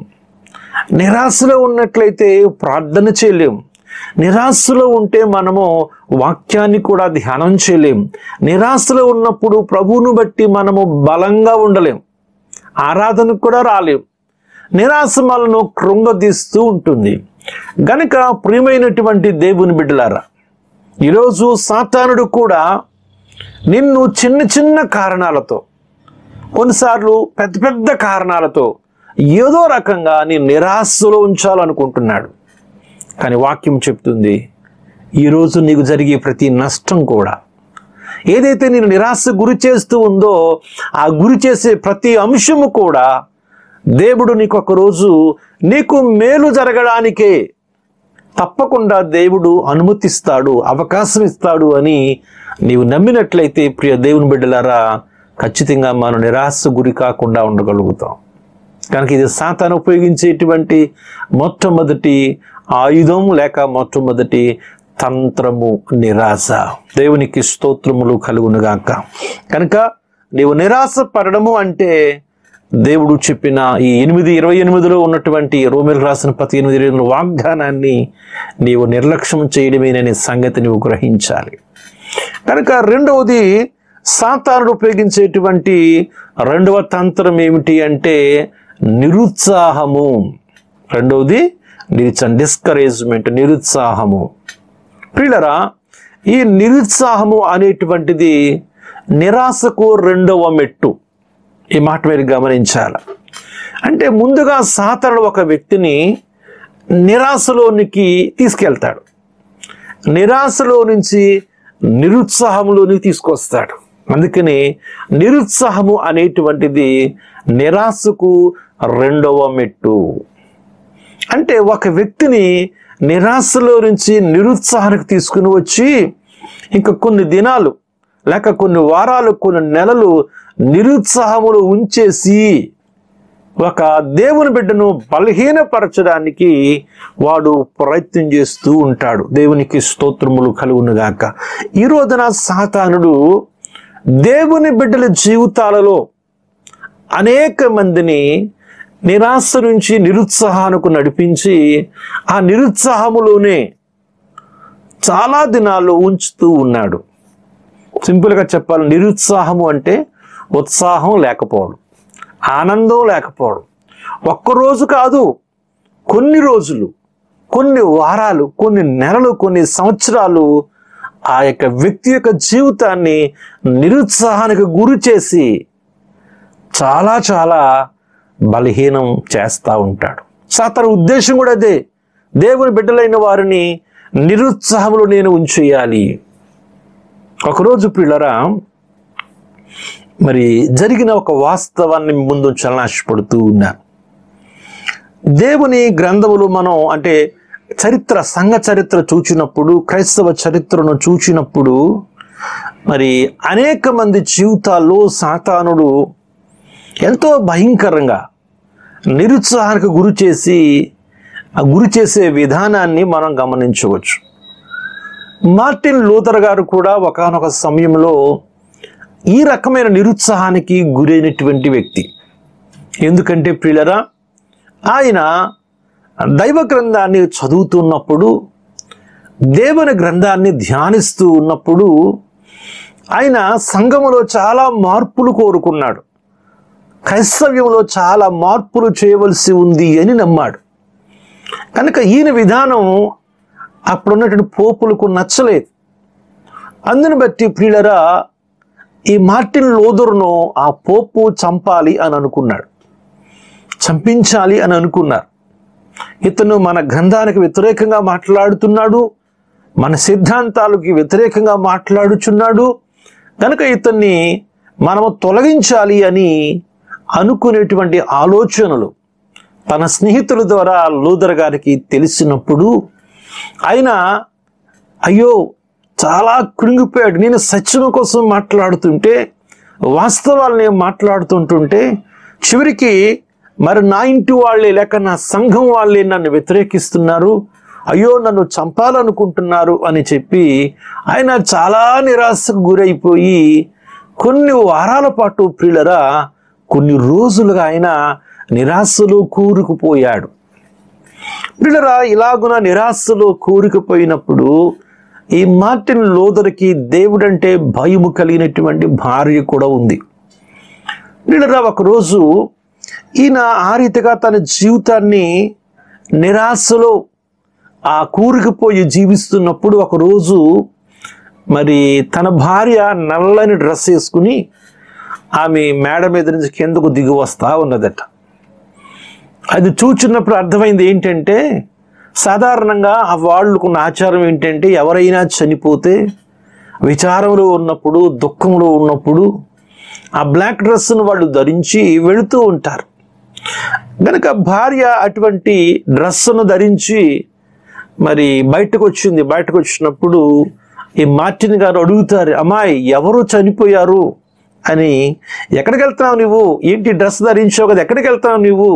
నిరాశలో ఉన్నట్లయితే ప్రార్థన చేయలేం, నిరాశలో ఉంటే మనము వాక్యాన్ని కూడా ధ్యానం చేయలేం, నిరాశలో ఉన్నప్పుడు ప్రభువును బట్టి మనము బలంగా ఉండలేం, ఆరాధనకు కూడా రాలేం. నిరాశ మనను కృంగదీస్తూ ఉంటుంది. గనుక ప్రియమైనటువంటి దేవుని బిడ్డలారా, ఈరోజు సాతానుడు కూడా నిన్ను చిన్న చిన్న కారణాలతో, కొన్నిసార్లు పెద్ద పెద్ద కారణాలతో ఏదో రకంగా నీ నిరాశలో ఉంచాలనుకుంటున్నాడు. కానీ వాక్యం చెప్తుంది, ఈరోజు నీకు జరిగే ప్రతి నష్టం కూడా, ఏదైతే నేను నిరాశ గురి చేస్తూ ఉందో ఆ గురి చేసే ప్రతి అంశము కూడా దేవుడు నీకు ఒకరోజు నీకు మేలు జరగడానికే తప్పకుండా దేవుడు అనుమతిస్తాడు, అవకాశం ఇస్తాడు అని నీవు నమ్మినట్లయితే ప్రియ దేవుని బిడ్డలారా, ఖచ్చితంగా మనం నిరాశ గురి కాకుండా ఉండగలుగుతాం. కనుక ఇది సాతాను ఉపయోగించేటువంటి మొట్టమొదటి ఆయుధం లేక మొట్టమొదటి తంత్రము నిరాశ. దేవునికి స్తోత్రములు కలుగునుగాక. కనుక నీవు నిరాశ పడడము అంటే దేవుడు చెప్పిన ఈ 8:28 ఉన్నటువంటి రోమీయులకు రాసిన 8:28 వాగ్దానాన్ని నీవు నిర్లక్ష్యం చేయడమేననే సంగతి నీవు గ్రహించాలి. కనుక రెండవది సాతానుడు ఉపయోగించేటువంటి రెండవ తంత్రం ఏమిటి అంటే నిరుత్సాహము. రెండవది డిస్కరేజ్మెంట్, నిరుత్సాహము. ప్రియులరా, ఈ నిరుత్సాహము అనేటువంటిది నిరాశకు రెండవ మెట్టు. ఈ మాట మీరు గమనించాలి. అంటే ముందుగా సాతానుడు ఒక వ్యక్తిని నిరాశలోనికి తీసుకెళ్తాడు, నిరాశలో నుంచి నిరుత్సాహంలోనికి తీసుకొస్తాడు. అందుకని నిరుత్సాహము అనేటువంటిది నిరాశకు రెండవ మెట్టు. అంటే ఒక వ్యక్తిని నిరాశలో నుంచి నిరుత్సాహానికి తీసుకుని వచ్చి ఇంకా కొన్ని దినాలు లేక కొన్ని వారాలు, కొన్ని నెలలు నిరుత్సాహములు ఉంచేసి ఒక దేవుని బిడ్డను బలహీనపరచడానికి వాడు ప్రయత్నం చేస్తూ ఉంటాడు. దేవునికి స్తోత్రములు కలుగునుగాక. ఈ రోజున సాతానుడు దేవుని బిడ్డల జీవితాలలో అనేక మందిని నిరాశ నుంచి నిరుత్సాహానికి నడిపించి ఆ నిరుత్సాహములోనే చాలా దినాలు ఉంచుతూ ఉన్నాడు. సింపుల్గా చెప్పాలి, నిరుత్సాహము అంటే ఉత్సాహం లేకపోవడం, ఆనందం లేకపోవడం. ఒక్కరోజు కాదు, కొన్ని రోజులు, కొన్ని వారాలు, కొన్ని నెలలు, కొన్ని సంవత్సరాలు ఆ యొక్క వ్యక్తి యొక్క జీవితాన్ని నిరుత్సాహానికి గురి చేసి చాలా చాలా బలహీనం చేస్తూ ఉంటాడు. సాతాను ఉద్దేశం కూడా అదే, దేవుని బిడ్డలైన వారిని నిరుత్సాహంలో నేను ఉంచేయాలి. ఒకరోజు ప్రియులరా, మరి జరిగిన ఒక వాస్తవాన్ని ముందు చలనాశపడుతూ ఉన్నాను. దేవుని గ్రంథములు మనం అంటే చరిత్ర, సంఘ చరిత్ర చూచినప్పుడు, క్రైస్తవ చరిత్రను చూచినప్పుడు మరి అనేక మంది జీవితాల్లో సాతానుడు ఎంతో భయంకరంగా నిరుత్సాహానికి గురి చేసే విధానాన్ని మనం గమనించవచ్చు. మార్టిన్ లూథర్ గారు కూడా ఒకానొక సమయంలో ఈ రకమైన నిరుత్సాహానికి గురైనటువంటి వ్యక్తి. ఎందుకంటే ప్రియులరా, ఆయన దైవ గ్రంథాన్ని చదువుతున్నప్పుడు, దేవుని గ్రంథాన్ని ధ్యానిస్తూ ఉన్నప్పుడు ఆయన సంఘములో చాలా మార్పులు కోరుకున్నాడు. క్రైస్తవ్యంలో చాలా మార్పులు చేయవలసి ఉంది అని నమ్మాడు. కనుక ఈయన విధానం అప్పుడున్నటువంటి పోపులకు నచ్చలేదు. అందుని బట్టి ప్రియులరా, ఈ మార్టిన్ లూథర్ను ఆ పోపు చంపాలి అని అనుకున్నాడు, చంపించాలి అని అనుకున్నారు. ఇతను మన గ్రంథానికి వ్యతిరేకంగా మాట్లాడుతున్నాడు, మన సిద్ధాంతాలకి వ్యతిరేకంగా మాట్లాడుచున్నాడు, కనుక ఇతన్ని మనము తొలగించాలి అని అనుకునేటువంటి ఆలోచనలు తన స్నేహితుల ద్వారా లూథర్ గారికి తెలిసినప్పుడు ఆయన అయ్యో చాలా కృంగిపోయాడు. నేను సత్యం కోసం మాట్లాడుతుంటే, వాస్తవాలని మాట్లాడుతుంటుంటే చివరికి మరి నా ఇంటి వాళ్ళే లేక నా సంఘం వాళ్ళే నన్ను వ్యతిరేకిస్తున్నారు, అయ్యో నన్ను చంపాలనుకుంటున్నారు అని చెప్పి ఆయన చాలా నిరాశకు గురైపోయి కొన్ని వారాల పాటు ప్రియులరా, కొన్ని రోజులుగా ఆయన నిరాశలో కూరుకుపోయాడు. ప్రియులరా, ఇలాగున నిరాశలో కూరుకుపోయినప్పుడు ఈ మార్టిన్ లూథర్కి దేవుడంటే భయము కలిగినటువంటి భార్య కూడా ఉంది. ప్రియులరా, ఒకరోజు ఈయన ఆ రీతిగా తన జీవితాన్ని నిరాశలో ఆ కూరుకుపోయి జీవిస్తున్నప్పుడు ఒకరోజు మరి తన భార్య నల్లని డ్రెస్ వేసుకుని ఆమె మేడ మీద నుంచి కిందకు దిగి వస్తూ ఉన్నదట. అది చూచున్నప్పుడు అర్థమైంది ఏంటంటే, సాధారణంగా వాళ్ళకున్న ఆచారం ఏంటంటే, ఎవరైనా చనిపోతే విచారంలో ఉన్నప్పుడు, దుఃఖంలో ఉన్నప్పుడు ఆ బ్లాక్ డ్రెస్ను వాళ్ళు ధరించి వెళుతూ ఉంటారు. కనుక భార్య అటువంటి డ్రెస్సును ధరించి మరి బయటకు వచ్చింది. బయటకు వచ్చినప్పుడు ఈ మార్టిన్ గారు అడుగుతారు, అమ్మాయి ఎవరు చనిపోయారు అని. ఎక్కడికి వెళ్తున్నావు నువ్వు, ఏంటి డ్రెస్ ధరించావు కదా, ఎక్కడికి వెళ్తావు నువ్వు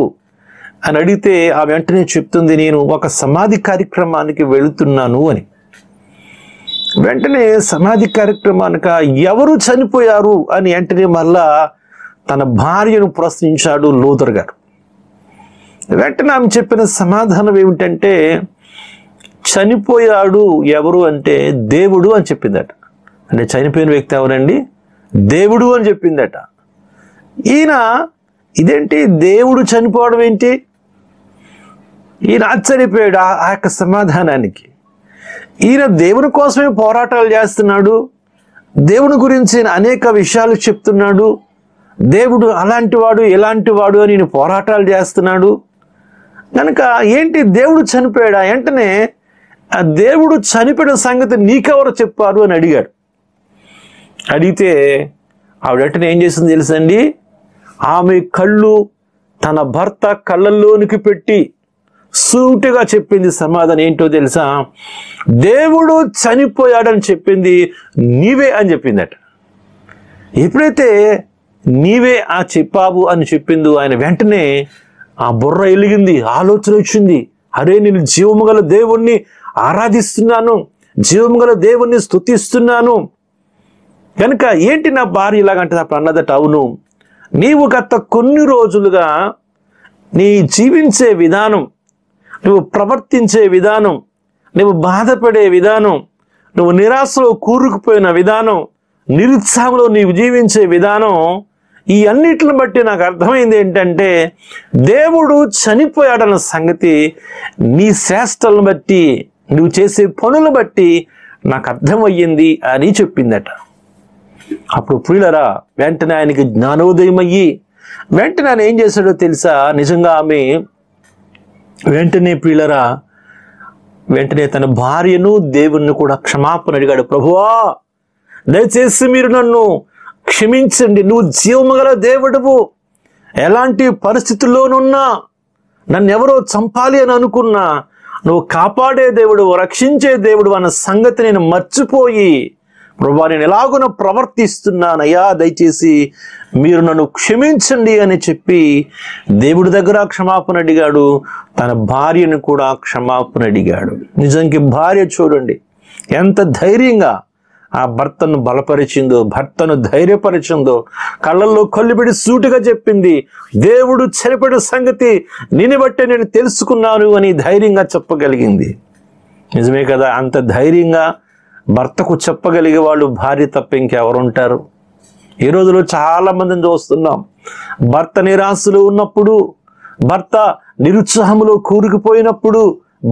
అని అడిగితే ఆ వెంటనే చెప్తుంది, నేను ఒక సమాధి కార్యక్రమానికి వెళుతున్నాను అని. వెంటనే సమాధి కార్యక్రమానికి ఎవరు చనిపోయారు అని వెంటనే మళ్ళా తన భార్యను ప్రశ్నించాడు లూథర్ గారు. వెంటనే ఆమె చెప్పిన సమాధానం ఏమిటంటే, చనిపోయాడు ఎవరు అంటే దేవుడు అని చెప్పిందట. అంటే చనిపోయిన వ్యక్తి ఎవరండి, దేవుడు అని చెప్పిందట. ఈయన ఇదేంటి దేవుడు చనిపోవడం ఏంటి, ఈయన ఆశ్చర్యపోయాడు ఆ యొక్క సమాధానానికి. ఈయన దేవుని కోసమే పోరాటాలు చేస్తున్నాడు, దేవుని గురించి అనేక విషయాలు చెప్తున్నాడు, దేవుడు అలాంటి వాడు ఇలాంటి వాడు అని ఈయన పోరాటాలు చేస్తున్నాడు. కనుక ఏంటి దేవుడు చనిపోయాడా, వెంటనే ఆ దేవుడు చనిపోయిన సంగతి నీకెవరు చెప్పారు అని అడిగాడు. అడిగితే ఆవిడ వెంటనే ఏం చేసింది తెలుసండి, ఆమె కళ్ళు తన భర్త కళ్ళల్లోనికి పెట్టి సూటిగా చెప్పింది సమాధానం. ఏంటో తెలుసా, దేవుడు చనిపోయాడని చెప్పింది నీవే అని చెప్పిందట. ఎప్పుడైతే నీవే ఆ చెప్పావు అని చెప్పిందో ఆయన వెంటనే ఆ బుర్ర ఎలిగింది, ఆలోచన వచ్చింది, అరే నేను జీవము గల దేవుణ్ణి ఆరాధిస్తున్నాను, జీవము గల దేవుణ్ణి స్తుతిస్తున్నాను, కనుక ఏంటి నా భార్య ఇలాగంటే అప్పుడు అన్నదట, అవును నీవు గత కొన్ని రోజులుగా నీ జీవించే విధానం, నువ్వు ప్రవర్తించే విధానం, నువ్వు బాధపడే విధానం, నువ్వు నిరాశలో కూరుకుపోయిన విధానం, నిరుత్సాహంలో నీవు జీవించే విధానం, ఈ అన్నిటిని బట్టి నాకు అర్థమైంది ఏంటంటే దేవుడు చనిపోయాడన్న సంగతి నీ శ్రేష్టలను బట్టి, నువ్వు చేసే పనులను బట్టి నాకు అర్థమయ్యింది అని చెప్పిందట. అప్పుడు ప్రియులరా, వెంటనే ఆయనకి జ్ఞానోదయం అయ్యి వెంటనే ఆయన ఏం చేశాడో తెలుసా, నిజంగా ఆమె వెంటనే ప్రియులరా వెంటనే తన భార్యను దేవుణ్ణి కూడా క్షమాపణ అడిగాడు. ప్రభువా దయచేసి మీరు నన్ను క్షమించండి, నువ్వు జీవమగల దేవుడువు, ఎలాంటి పరిస్థితుల్లోనున్నా నన్ను ఎవరో చంపాలి అని అనుకున్నా నువ్వు కాపాడే దేవుడు, రక్షించే దేవుడు అన్న సంగతి నేను మర్చిపోయి ప్రభువా నేను ఎలాగున ప్రవర్తిస్తున్నానయ్యా, దయచేసి మీరు నన్ను క్షమించండి అని చెప్పి దేవుడి దగ్గర క్షమాపణ అడిగాడు, తన భార్యను కూడా క్షమాపణ అడిగాడు. నిజానికి భార్య చూడండి ఎంత ధైర్యంగా ఆ భర్తను బలపరిచిందో, భర్తను ధైర్యపరిచిందో, కళ్ళల్లో కళ్ళుబెడి సూటిగా చెప్పింది, దేవుడు చనిపోయిన సంగతి నిన్ను బట్టే నేను తెలుసుకున్నాను అని ధైర్యంగా చెప్పగలిగింది. నిజమే కదా, అంత ధైర్యంగా భర్తకు చెప్పగలిగే వాళ్ళు భార్య తప్ప ఇంకెవరుంటారు? ఈ రోజులో చాలా మందిని చూస్తున్నాం. భర్త నిరాశలో ఉన్నప్పుడు, భర్త నిరుత్సాహంలో కూరుకుపోయినప్పుడు,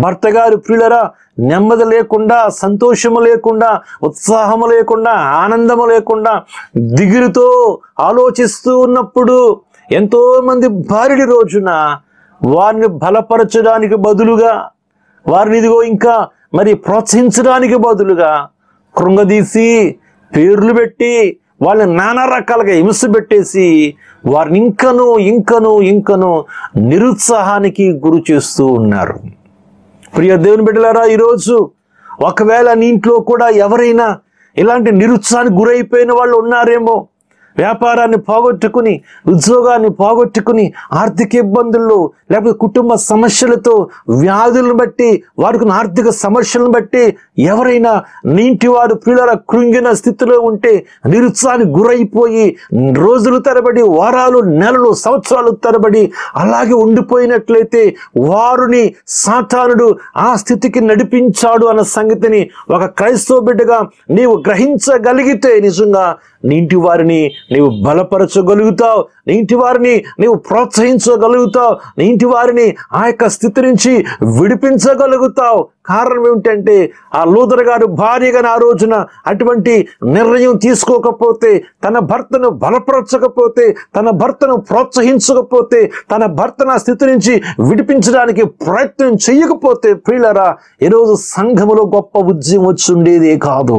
భర్త గారు ప్రియులరా నెమ్మది లేకుండా, సంతోషము లేకుండా, ఉత్సాహము లేకుండా, ఆనందము లేకుండా, దిగులుతో ఆలోచిస్తూ ఉన్నప్పుడు ఎంతో మంది భార్యడి రోజున వారిని బలపరచడానికి బదులుగా, వారిని ఇదిగో ఇంకా మరి ప్రోత్సహించడానికి బదులుగా కృంగదీసి, పేర్లు పెట్టి, వాళ్ళని నానా రకాలుగా హింస పెట్టేసి వారిని ఇంకను నిరుత్సాహానికి గురి చేస్తూ ఉన్నారు. ప్రియ దేవుని బిడ్డలారా, ఈరోజు ఒకవేళ నీ ఇంట్లో కూడా ఎవరైనా ఇలాంటి నిరుత్సాహానికి గురైపోయిన వాళ్ళు ఉన్నారేమో. వ్యాపారాన్ని పోగొట్టుకుని, ఉద్యోగాన్ని పోగొట్టుకుని, ఆర్థిక ఇబ్బందుల్లో, లేకపోతే కుటుంబ సమస్యలతో, వ్యాధులను బట్టి, వారికి ఆర్థిక సమస్యలను బట్టి ఎవరైనా నీ ఇంటి వారు పిల్లల కృంగిన స్థితిలో ఉంటే, నిరుత్సాహానికి గురైపోయి రోజులు తరబడి, వారాలు, నెలలు, సంవత్సరాలు తరబడి అలాగే ఉండిపోయినట్లయితే వారిని సాతానుడు ఆ స్థితికి నడిపించాడు అన్న సంగతిని ఒక క్రైస్తవ బిడ్డగా నీవు గ్రహించగలిగితే నిజంగా నీ ఇంటి వారిని నీవు బలపరచగలుగుతావు, నీ ఇంటి వారిని నీవు ప్రోత్సహించగలుగుతావు, నీ ఇంటి వారిని ఆ యొక్క స్థితి నుంచి విడిపించగలుగుతావు. కారణం ఏమిటంటే ఆ లూథర్ గారు భార్యగా ఆ రోజున అటువంటి నిర్ణయం తీసుకోకపోతే, తన భర్తను బలపరచకపోతే, తన భర్తను ప్రోత్సహించకపోతే, తన భర్తను ఆ స్థితి నుంచి విడిపించడానికి ప్రయత్నం చేయకపోతే ప్రియులరా ఈరోజు సంఘములో గొప్ప ఉద్యమం వచ్చి ఉండేదే కాదు.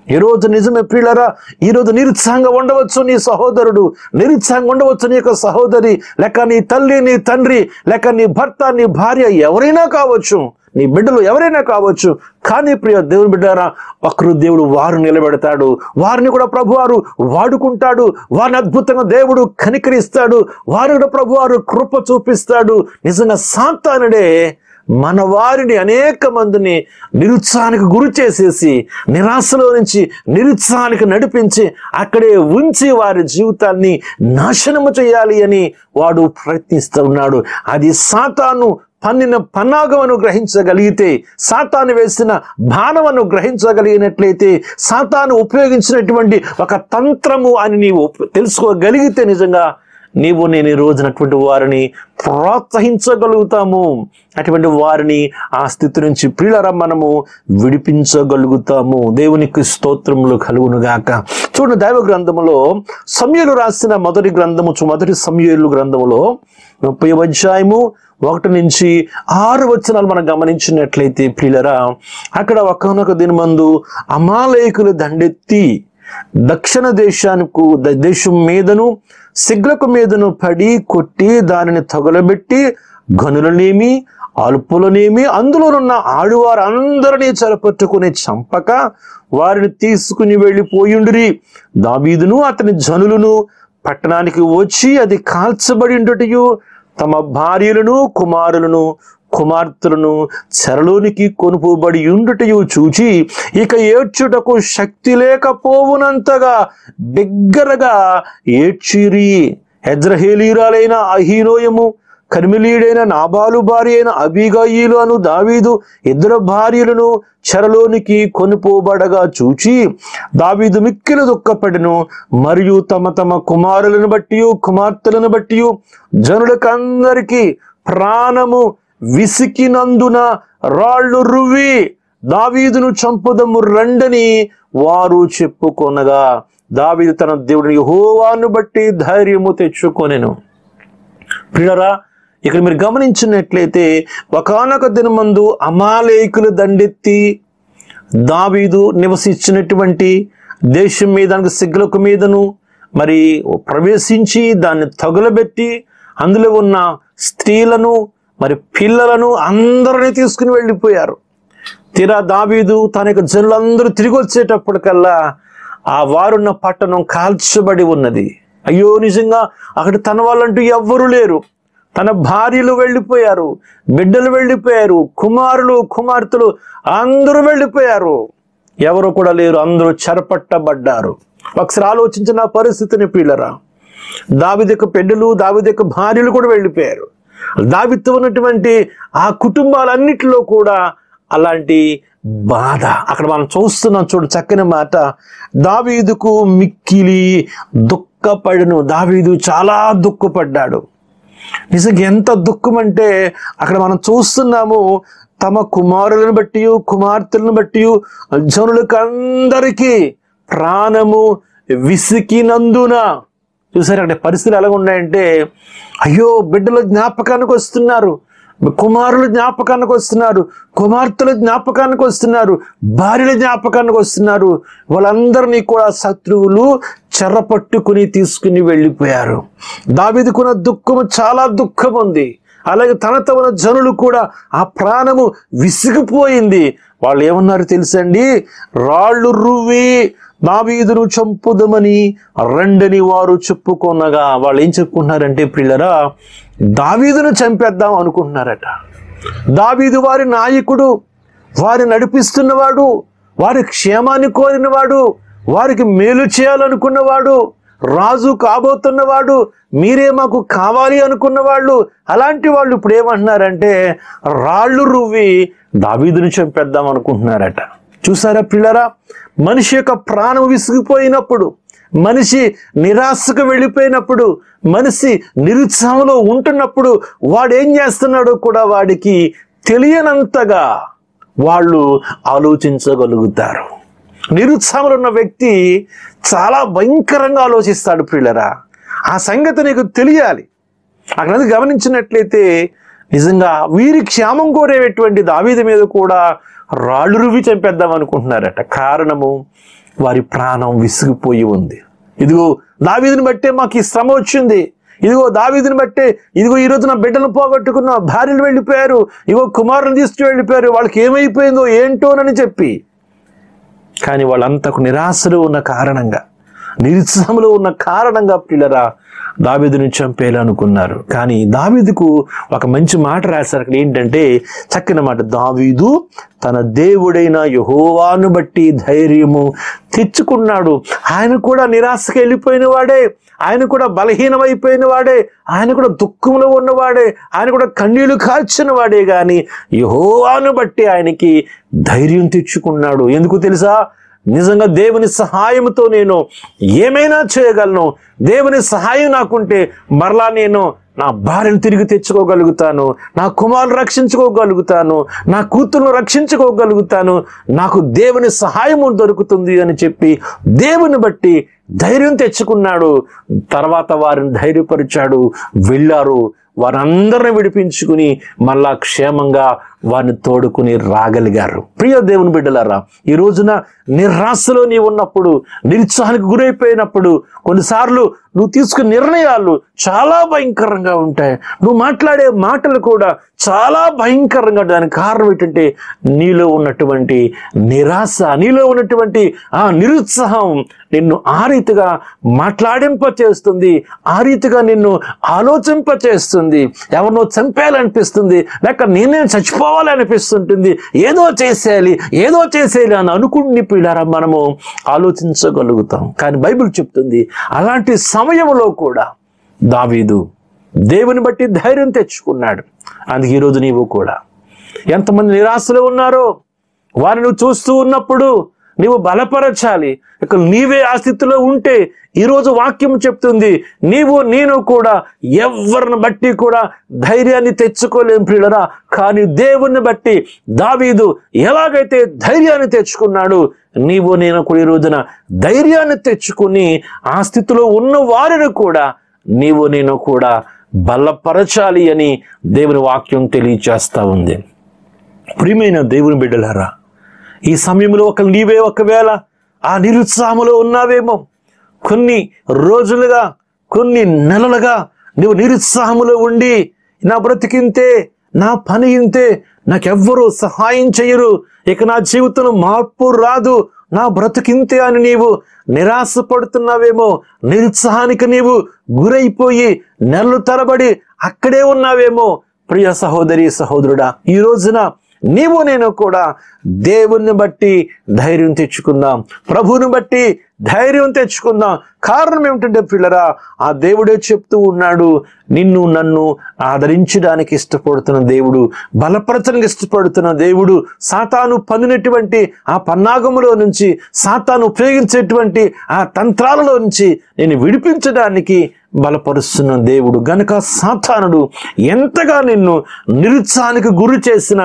ఈరోజు నిజమే ప్రియులరా, ఈరోజు నిరుత్సాహంగా ఉండవచ్చు నీ సహోదరుడు, నిరుత్సాహంగా ఉండవచ్చు నీ యొక్క సహోదరి, లేక నీ తల్లి, నీ తండ్రి, లేక నీ భర్త, నీ భార్య, ఎవరైనా కావచ్చు, నీ బిడ్డలు ఎవరైనా కావచ్చు. కానీ ప్రియ దేవుని బిడ్డారా, ఒకరు దేవుడు వారు నిలబెడతాడు, వారిని కూడా ప్రభువారు వాడుకుంటాడు, వారిని అద్భుతంగా దేవుడు కనికరిస్తాడు, వారిని కూడా ప్రభువారు కృప చూపిస్తాడు. నిజంగా సాతానుడే మన వారిని అనేక మందిని నిరుత్సాహానికి గురి చేసేసి, నిరాశలో నుంచి నిరుత్సాహానికి నడిపించి అక్కడే ఉంచి వారి జీవితాన్ని నాశనము చేయాలి అని వాడు ప్రయత్నిస్తూ ఉన్నాడు. అది సాతాను పన్నిన పన్నాగమును గ్రహించగలిగితే, సాతాను వేసిన బాణమును గ్రహించగలిగినట్లయితే, సాతాను ఉపయోగించినటువంటి ఒక తంత్రము అని నీవు తెలుసుకోగలిగితే నిజంగా నీవు నేను ఈ రోజునటువంటి వారిని ప్రోత్సహించగలుగుతాము, అటువంటి వారిని ఆ స్థితి నుంచి ప్రియులరా మనము విడిపించగలుగుతాము. దేవునికి స్తోత్రములు కలుగునుగాక. చూడండి, దైవ గ్రంథములో సమూయేలు రాసిన మొదటి సమూయేలు గ్రంథములో 30వ అధ్యాయము 1 నుంచి 6 వచనాలు మనం గమనించినట్లయితే ప్రియులరా, అక్కడ ఒకానొక దినమందు అమాలేకులు దండెత్తి దక్షిణ దేశం మీదను సిగ్లకు మీదను పడి కొట్టి దానిని తగులబెట్టి గనులనేమి అల్పులనేమి అందులోనున్న ఆడువారు అందరినీ చెరపట్టుకుని చంపక వారిని తీసుకుని వెళ్ళిపోయిండురి. దావీదును అతని జనులను పట్టణానికి వచ్చి అది కాల్చబడి ఉండుటయు, తమ భార్యలను కుమారులను కుమార్తెలను చెరలోనికి కొనుపోబడి ఉండుటయు చూచి ఇక ఏడ్చుటకు శక్తి లేకపోవునంతగా బిగ్గరగా ఏడ్చిరి. యెజ్రెయేలీయురాలైన అహీనోయము, కర్మెలీయుడైన నాబాలు భార్య అయిన అబీగయీలు అను దావీదు 2 భార్యలను చెరలోనికి కొనుపోబడగా చూచి దావీదు మిక్కిలి దుఃఖపడెను. మరియు తమ తమ కుమారులను బట్టి కుమార్తెలను బట్టి జనులకందరికీ ప్రాణము విసికినందున రాళ్ళు రువ్వి దావీదును చంపుదము రండని వారు చెప్పుకొనగా దావీదు తన దేవుడిని యెహోవాను బట్టి ధైర్యము తెచ్చుకొనెను. ప్రియులారా, ఇక్కడ మీరు గమనించినట్లయితే ఒకానొక దినమందు అమాలేకులు దండెత్తి దావీదు నివసించినటువంటి దేశం మీద సిగ్లకు మీదను మరి ప్రవేశించి దాన్ని తగులబెట్టి అందులో ఉన్న స్త్రీలను మరి పిల్లలను అందరినీ తీసుకుని వెళ్ళిపోయారు. తీరా దావీదు తన యొక్క జనులందరూ తిరిగి వచ్చేటప్పటికల్లా ఆ వారున్న పట్టణం కాల్చబడి ఉన్నది. అయ్యో, నిజంగా అక్కడ తన వాళ్ళంటూ ఎవ్వరూ లేరు. తన భార్యలు వెళ్ళిపోయారు, బిడ్డలు వెళ్ళిపోయారు, కుమారులు కుమార్తెలు అందరూ వెళ్ళిపోయారు. ఎవరు కూడా లేరు, అందరూ చెరపట్టబడ్డారు. ఒకసారి ఆలోచించిన పరిస్థితిని ప్రియులరా, దావీదు యొక్క పెద్దలు, దావీదు యొక్క భార్యలు కూడా వెళ్ళిపోయారు. దావీదుతో ఉన్నటువంటి ఆ కుటుంబాలన్నిటిలో కూడా అలాంటి బాధ అక్కడ మనం చూస్తున్నాం. చూడు చక్కని మాట, దావీదుకు మిక్కిలి దుఃఖపడను. దావీదు చాలా దుఃఖపడ్డాడు. నిజంగా ఎంత దుఃఖం అంటే అక్కడ మనం చూస్తున్నాము, తమ కుమారులను బట్టి కుమార్తెలను బట్టి జనులకు అందరికీ ప్రాణము విసికినందున. చూసారు అక్కడ పరిస్థితులు ఎలా ఉన్నాయంటే, అయ్యో బిడ్డలు జ్ఞాపకానికి వస్తున్నారు, కుమారులు జ్ఞాపకానికి వస్తున్నారు, కుమార్తెలు జ్ఞాపకానికి వస్తున్నారు, భార్యల జ్ఞాపకానికి వస్తున్నారు. వాళ్ళందరినీ కూడా శత్రువులు చెరపట్టుకుని తీసుకుని వెళ్ళిపోయారు. దావీదుకున్న దుఃఖము చాలా దుఃఖం ఉంది. అలాగే తనతో ఉన్న జనులు కూడా ఆ ప్రాణము విసిగిపోయింది. వాళ్ళు ఏమన్నారు తెలుసండి, రాళ్ళు రువ్వి దావీదును చంపుదమని రెండని వారు చెప్పుకొనగా. వాళ్ళు ఏం చెప్పుకుంటున్నారంటే ప్రియులరా, దావీదును చంపేద్దాం అనుకుంటున్నారట. దావీదు వారి నాయకుడు, వారి నడిపిస్తున్నవాడు, వారి క్షేమాన్ని కోరినవాడు, వారికి మేలు చేయాలనుకున్నవాడు, రాజు కాబోతున్నవాడు, మీరే మాకు కావాలి అనుకున్న వాళ్ళు. అలాంటి వాళ్ళు ఇప్పుడు ఏమంటున్నారంటే రాళ్ళు రువ్వి దావీదును చంపేద్దాం అనుకుంటున్నారట. చూసారా పిల్లరా, మనిషి యొక్క ప్రాణం విసిగిపోయినప్పుడు, మనిషి నిరాశకు వెళ్ళిపోయినప్పుడు, మనిషి నిరుత్సాహంలో ఉంటున్నప్పుడు వాడు ఏం చేస్తున్నాడో కూడా వాడికి తెలియనంతగా వాళ్ళు ఆలోచించగలుగుతారు. నిరుత్సాహంలో ఉన్న వ్యక్తి చాలా భయంకరంగా ఆలోచిస్తాడు ప్రియులరా. ఆ సంగతి నీకు తెలియాలి. అక్కడ గమనించినట్లయితే నిజంగా వీరి క్షేమం కోరేటువంటి దావీదు మీద కూడా రాళ్ళు రువ్వి చంపేద్దాం అనుకుంటున్నారట. కారణము వారి ప్రాణం విసిగిపోయి ఉంది. ఇదిగో దావీదుని బట్టే మాకు ఈ శ్రమ వచ్చింది, ఇదిగో దావీదుని బట్టే, ఇదిగో ఈరోజు నా బిడ్డలు పోగొట్టుకున్న, భార్యలు వెళ్ళిపోయారు, ఇదిగో కుమారులను తీసుకు వెళ్ళిపోయారు, వాళ్ళకి ఏమైపోయిందో ఏంటోనని చెప్పి. కానీ వాళ్ళంతకు నిరాశలో ఉన్న కారణంగా, నిరుత్సాహంలో ఉన్న కారణంగా పిల్లరా దావీదుని చంపేయాలనుకున్నారు. కానీ దావీదుకు ఒక మంచి మాట రాశారు అక్కడ. ఏంటంటే చక్కని మాట, దావీదు తన దేవుడైన యెహోవాను బట్టి ధైర్యము తెచ్చుకున్నాడు. ఆయన కూడా నిరాశకి వెళ్ళిపోయిన వాడే, ఆయన కూడా బలహీనమైపోయిన వాడే, ఆయన కూడా దుఃఖంలో ఉన్నవాడే, ఆయన కూడా కన్నీళ్లు కార్చిన వాడే. కానీ యెహోవాను బట్టి ఆయనకి ధైర్యం తెచ్చుకున్నాడు. ఎందుకు తెలుసా, నిజంగా దేవుని సహాయంతో నేను ఏమైనా చేయగలను, దేవుని సహాయం నాకుంటే మరలా నేను నా భార్యను తిరిగి తెచ్చుకోగలుగుతాను, నా కుమారుని రక్షించుకోగలుగుతాను, నా కూతురును రక్షించుకోగలుగుతాను, నాకు దేవుని సహాయము దొరుకుతుంది అని చెప్పి దేవుని బట్టి ధైర్యం తెచ్చుకున్నాడు. తర్వాత వారిని ధైర్యపరిచాడు, వెళ్ళారు, వారందరిని విడిపించుకుని మళ్ళా క్షేమంగా వారిని తోడుకుని రాగలిగారు. ప్రియ దేవుని బిడ్డలారా, ఈ రోజున నిరాశలో నీవు ఉన్నప్పుడు, నిరుత్సాహానికి గురైపోయినప్పుడు, కొన్నిసార్లు నువ్వు తీసుకునే నిర్ణయాలు చాలా భయంకరంగా ఉంటాయి, నువ్వు మాట్లాడే మాటలు కూడా చాలా భయంకరంగా. దానికి కారణం ఏంటంటే నీలో ఉన్నటువంటి నిరాశ, నీలో ఉన్నటువంటి ఆ నిరుత్సాహం నిన్ను ఆ రీతిగా మాట్లాడింపచేస్తుంది, ఆ రీతిగా నిన్ను ఆలోచింపచేస్తుంది. ఎవరినో చంపేయాలనిపిస్తుంది, లేక నేనే చచ్చిపోవాలనిపిస్తుంటుంది, ఏదో చేసేయాలి అని అనుకుని పిల్లారా మనము ఆలోచించగలుగుతాం. కానీ బైబిల్ చెప్తుంది అలాంటి సమయంలో కూడా దావీదు దేవుని బట్టి ధైర్యం తెచ్చుకున్నాడు. అందుకే ఈరోజు నీవు కూడా ఎంతమంది నిరాశలో ఉన్నారో వారిని నువ్వు చూస్తూ ఉన్నప్పుడు నీవు బలపరచాలి. ఇక నీవే ఆ స్థితిలో ఉంటే ఈరోజు వాక్యం చెప్తుంది, నేను కూడా ఎవరిని బట్టి కూడా ధైర్యాన్ని తెచ్చుకోలేం ప్రియులరా. కానీ దేవుణ్ణి బట్టి దావీదు ఎలాగైతే ధైర్యాన్ని తెచ్చుకున్నాడు, నేను కూడా ఈ రోజున ధైర్యాన్ని తెచ్చుకుని ఆ స్థితిలో ఉన్న వారిని కూడా నేను కూడా బలపరచాలి అని దేవుని వాక్యం తెలియచేస్తా ఉంది. ప్రియమైన దేవుని బిడ్డలారా, ఈ సమయంలో నీవే ఒకవేళ ఆ నిరుత్సాహంలో ఉన్నావేమో, కొన్ని రోజులుగా, కొన్ని నెలలుగా నువ్వు నిరుత్సాహంలో ఉండి నా బ్రతికింతే, నా పని ఇంతే, నాకెవ్వరూ సహాయం చేయరు, ఇక నా జీవితంలో మార్పు రాదు, నా బ్రతికింతే అని నీవు నిరాశపడుతున్నావేమో, నిరుత్సాహానికి నీవు గురైపోయి నెలలు తరబడి అక్కడే ఉన్నావేమో. ప్రియ సహోదరి సహోదరుడా, ఈ రోజున నీవు నేను కూడా దేవుణ్ణి బట్టి ధైర్యం తెచ్చుకుందాం, ప్రభువుని బట్టి ధైర్యం తెచ్చుకుందాం. కారణం ఏమిటంటే పిల్లరా, ఆ దేవుడే చెప్తూ ఉన్నాడు, నిన్ను నన్ను ఆదరించడానికి ఇష్టపడుతున్న దేవుడు, బలపరచడానికి ఇష్టపడుతున్న దేవుడు, సాతాను పన్నినటువంటి ఆ పన్నాగములో నుంచి, సాతాను ఉపయోగించేటువంటి ఆ తంత్రాలలో నుంచి నేను విడిపించడానికి బలపరుస్తున్న దేవుడు. గనుక సాతానుడు ఎంతగా నిన్ను నిరుత్సాహానికి గురి చేసిన